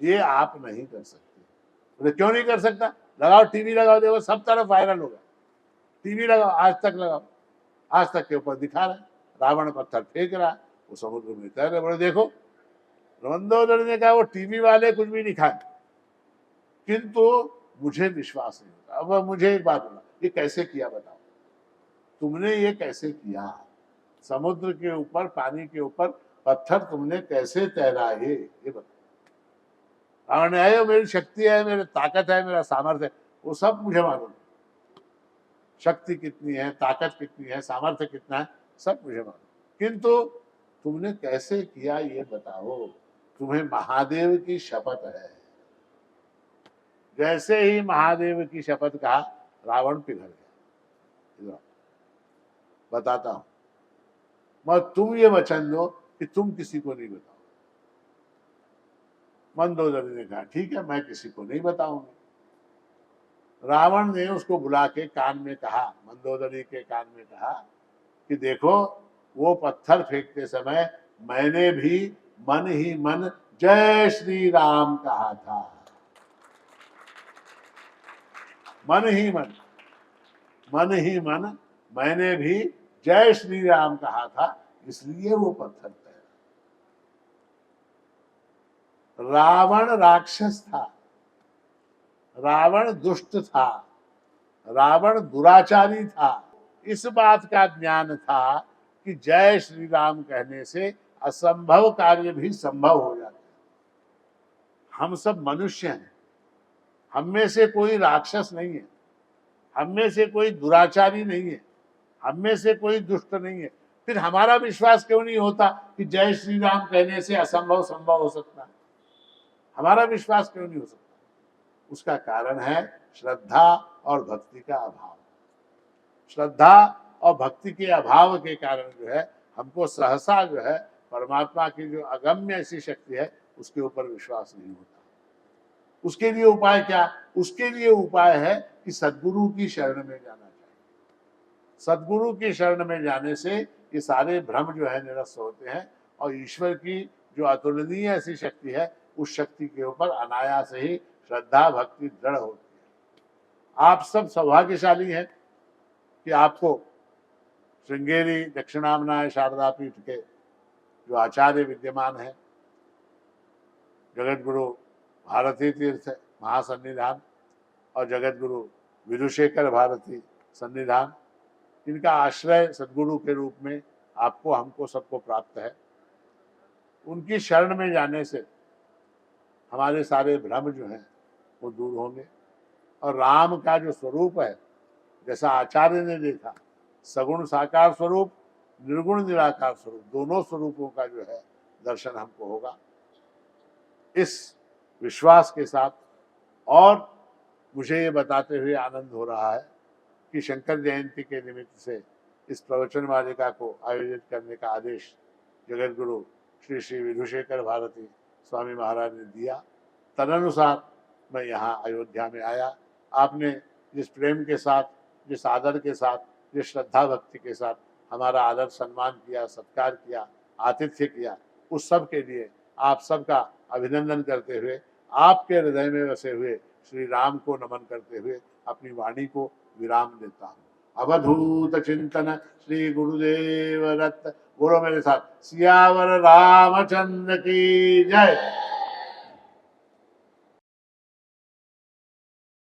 ये आप नहीं कर सकते। बोले क्यों नहीं कर सकता? लगाओ टीवी, लगाओ, देखो सब तरफ वायरल होगा। टीवी लगाओ, आज तक लगाओ, आज तक के ऊपर दिखा रहा है रावण पत्थर फेंक रहा, वो समुद्र में तैर रहे। बोले देखो। मंदोदरी ने कहा वो टीवी वाले कुछ भी दिखाए, किंतु मुझे विश्वास नहीं होता। अब मुझे एक बात बोला, ये कैसे किया बताओ, तुमने ये कैसे किया? समुद्र के ऊपर, पानी के ऊपर पत्थर तुमने कैसे तैरा? ये बताओ। रावण ने आए, मेरी शक्ति है, मेरी ताकत है, मेरा सामर्थ्य है, वो सब मुझे मालूम। शक्ति कितनी है, ताकत कितनी है, सामर्थ्य कितना है, सब मुझे मालूम, किंतु तुमने कैसे किया ये बताओ। तुम्हें महादेव की शपथ है। जैसे ही महादेव की शपथ कहा, रावण पिघल गया। बताता हूं, मैं तुम ये वचन दो कि तुम किसी को नहीं बताओ। मंदोदरी ने कहा ठीक है, मैं किसी को नहीं बताऊंगी। रावण ने उसको बुला के कान में कहा, मंदोदरी के कान में कहा कि देखो, वो पत्थर फेंकते समय मैंने भी मन ही मन जय श्री राम कहा था। मन ही मन ही मन मैंने भी जय श्री राम कहा था, इसलिए वो पत्थर तैरा। रावण राक्षस था, रावण दुष्ट था, रावण दुराचारी था। इस बात का ज्ञान था कि जय श्री राम कहने से असंभव कार्य भी संभव हो जाता है। हम सब मनुष्य हैं, हम में से कोई राक्षस नहीं है, हम में से कोई दुराचारी नहीं है, हम में से कोई दुष्ट नहीं है। फिर हमारा विश्वास क्यों नहीं होता कि जय श्री राम कहने से असंभव संभव हो सकता है? हमारा विश्वास क्यों नहीं हो सकता? उसका कारण है श्रद्धा और भक्ति का अभाव। श्रद्धा और भक्ति के अभाव के कारण जो है हमको सहसा जो है परमात्मा की जो अगम्य ऐसी शक्ति है उसके ऊपर विश्वास नहीं होता। उसके लिए उपाय क्या? उसके लिए उपाय है कि सद्गुरु की शरण में जाना चाहिए। सद्गुरु की शरण में जाने से ये सारे भ्रम जो है निरस्त होते हैं, और ईश्वर की जो अतुलनीय ऐसी शक्ति है उस शक्ति के ऊपर अनायास ही श्रद्धा भक्ति दृढ़ होती है। आप सब सौभाग्यशाली हैं कि आपको श्रृंगेरी दक्षिणामनाय शारदा पीठ के जो आचार्य विद्यमान है, जगत गुरु भारती तीर्थ महासन्निधान और जगत गुरु विधुशेखर भारती सन्निधान, इनका आश्रय सद्गुरु के रूप में आपको, हमको, सबको प्राप्त है। उनकी शरण में जाने से हमारे सारे भ्रम जो हैं वो दूर होंगे। और राम का जो स्वरूप है, जैसा आचार्य ने देखा, सगुण साकार स्वरूप, निर्गुण निराकार स्वरूप, दोनों स्वरूपों का जो है दर्शन हमको होगा। इस विश्वास के साथ, और मुझे ये बताते हुए आनंद हो रहा है कि शंकर जयंती के निमित्त से इस प्रवचन मालिका को आयोजित करने का आदेश जगत गुरु श्री श्री विधुशेखर भारती स्वामी महाराज ने दिया। तदनुसार मैं यहाँ अयोध्या में आया। आपने जिस प्रेम के साथ, जिस आदर के साथ, जिस श्रद्धा भक्ति के साथ हमारा आदर सम्मान किया, सत्कार किया, आतिथ्य किया, उस सब के लिए आप सबका अभिनंदन करते हुए, आपके हृदय में बसे हुए श्री राम को नमन करते हुए अपनी वाणी को विराम देता हूँ। अवधूत चिंतन श्री गुरुदेव दत्त। बोलो मेरे साथ, सियावर रामचंद्र की जय।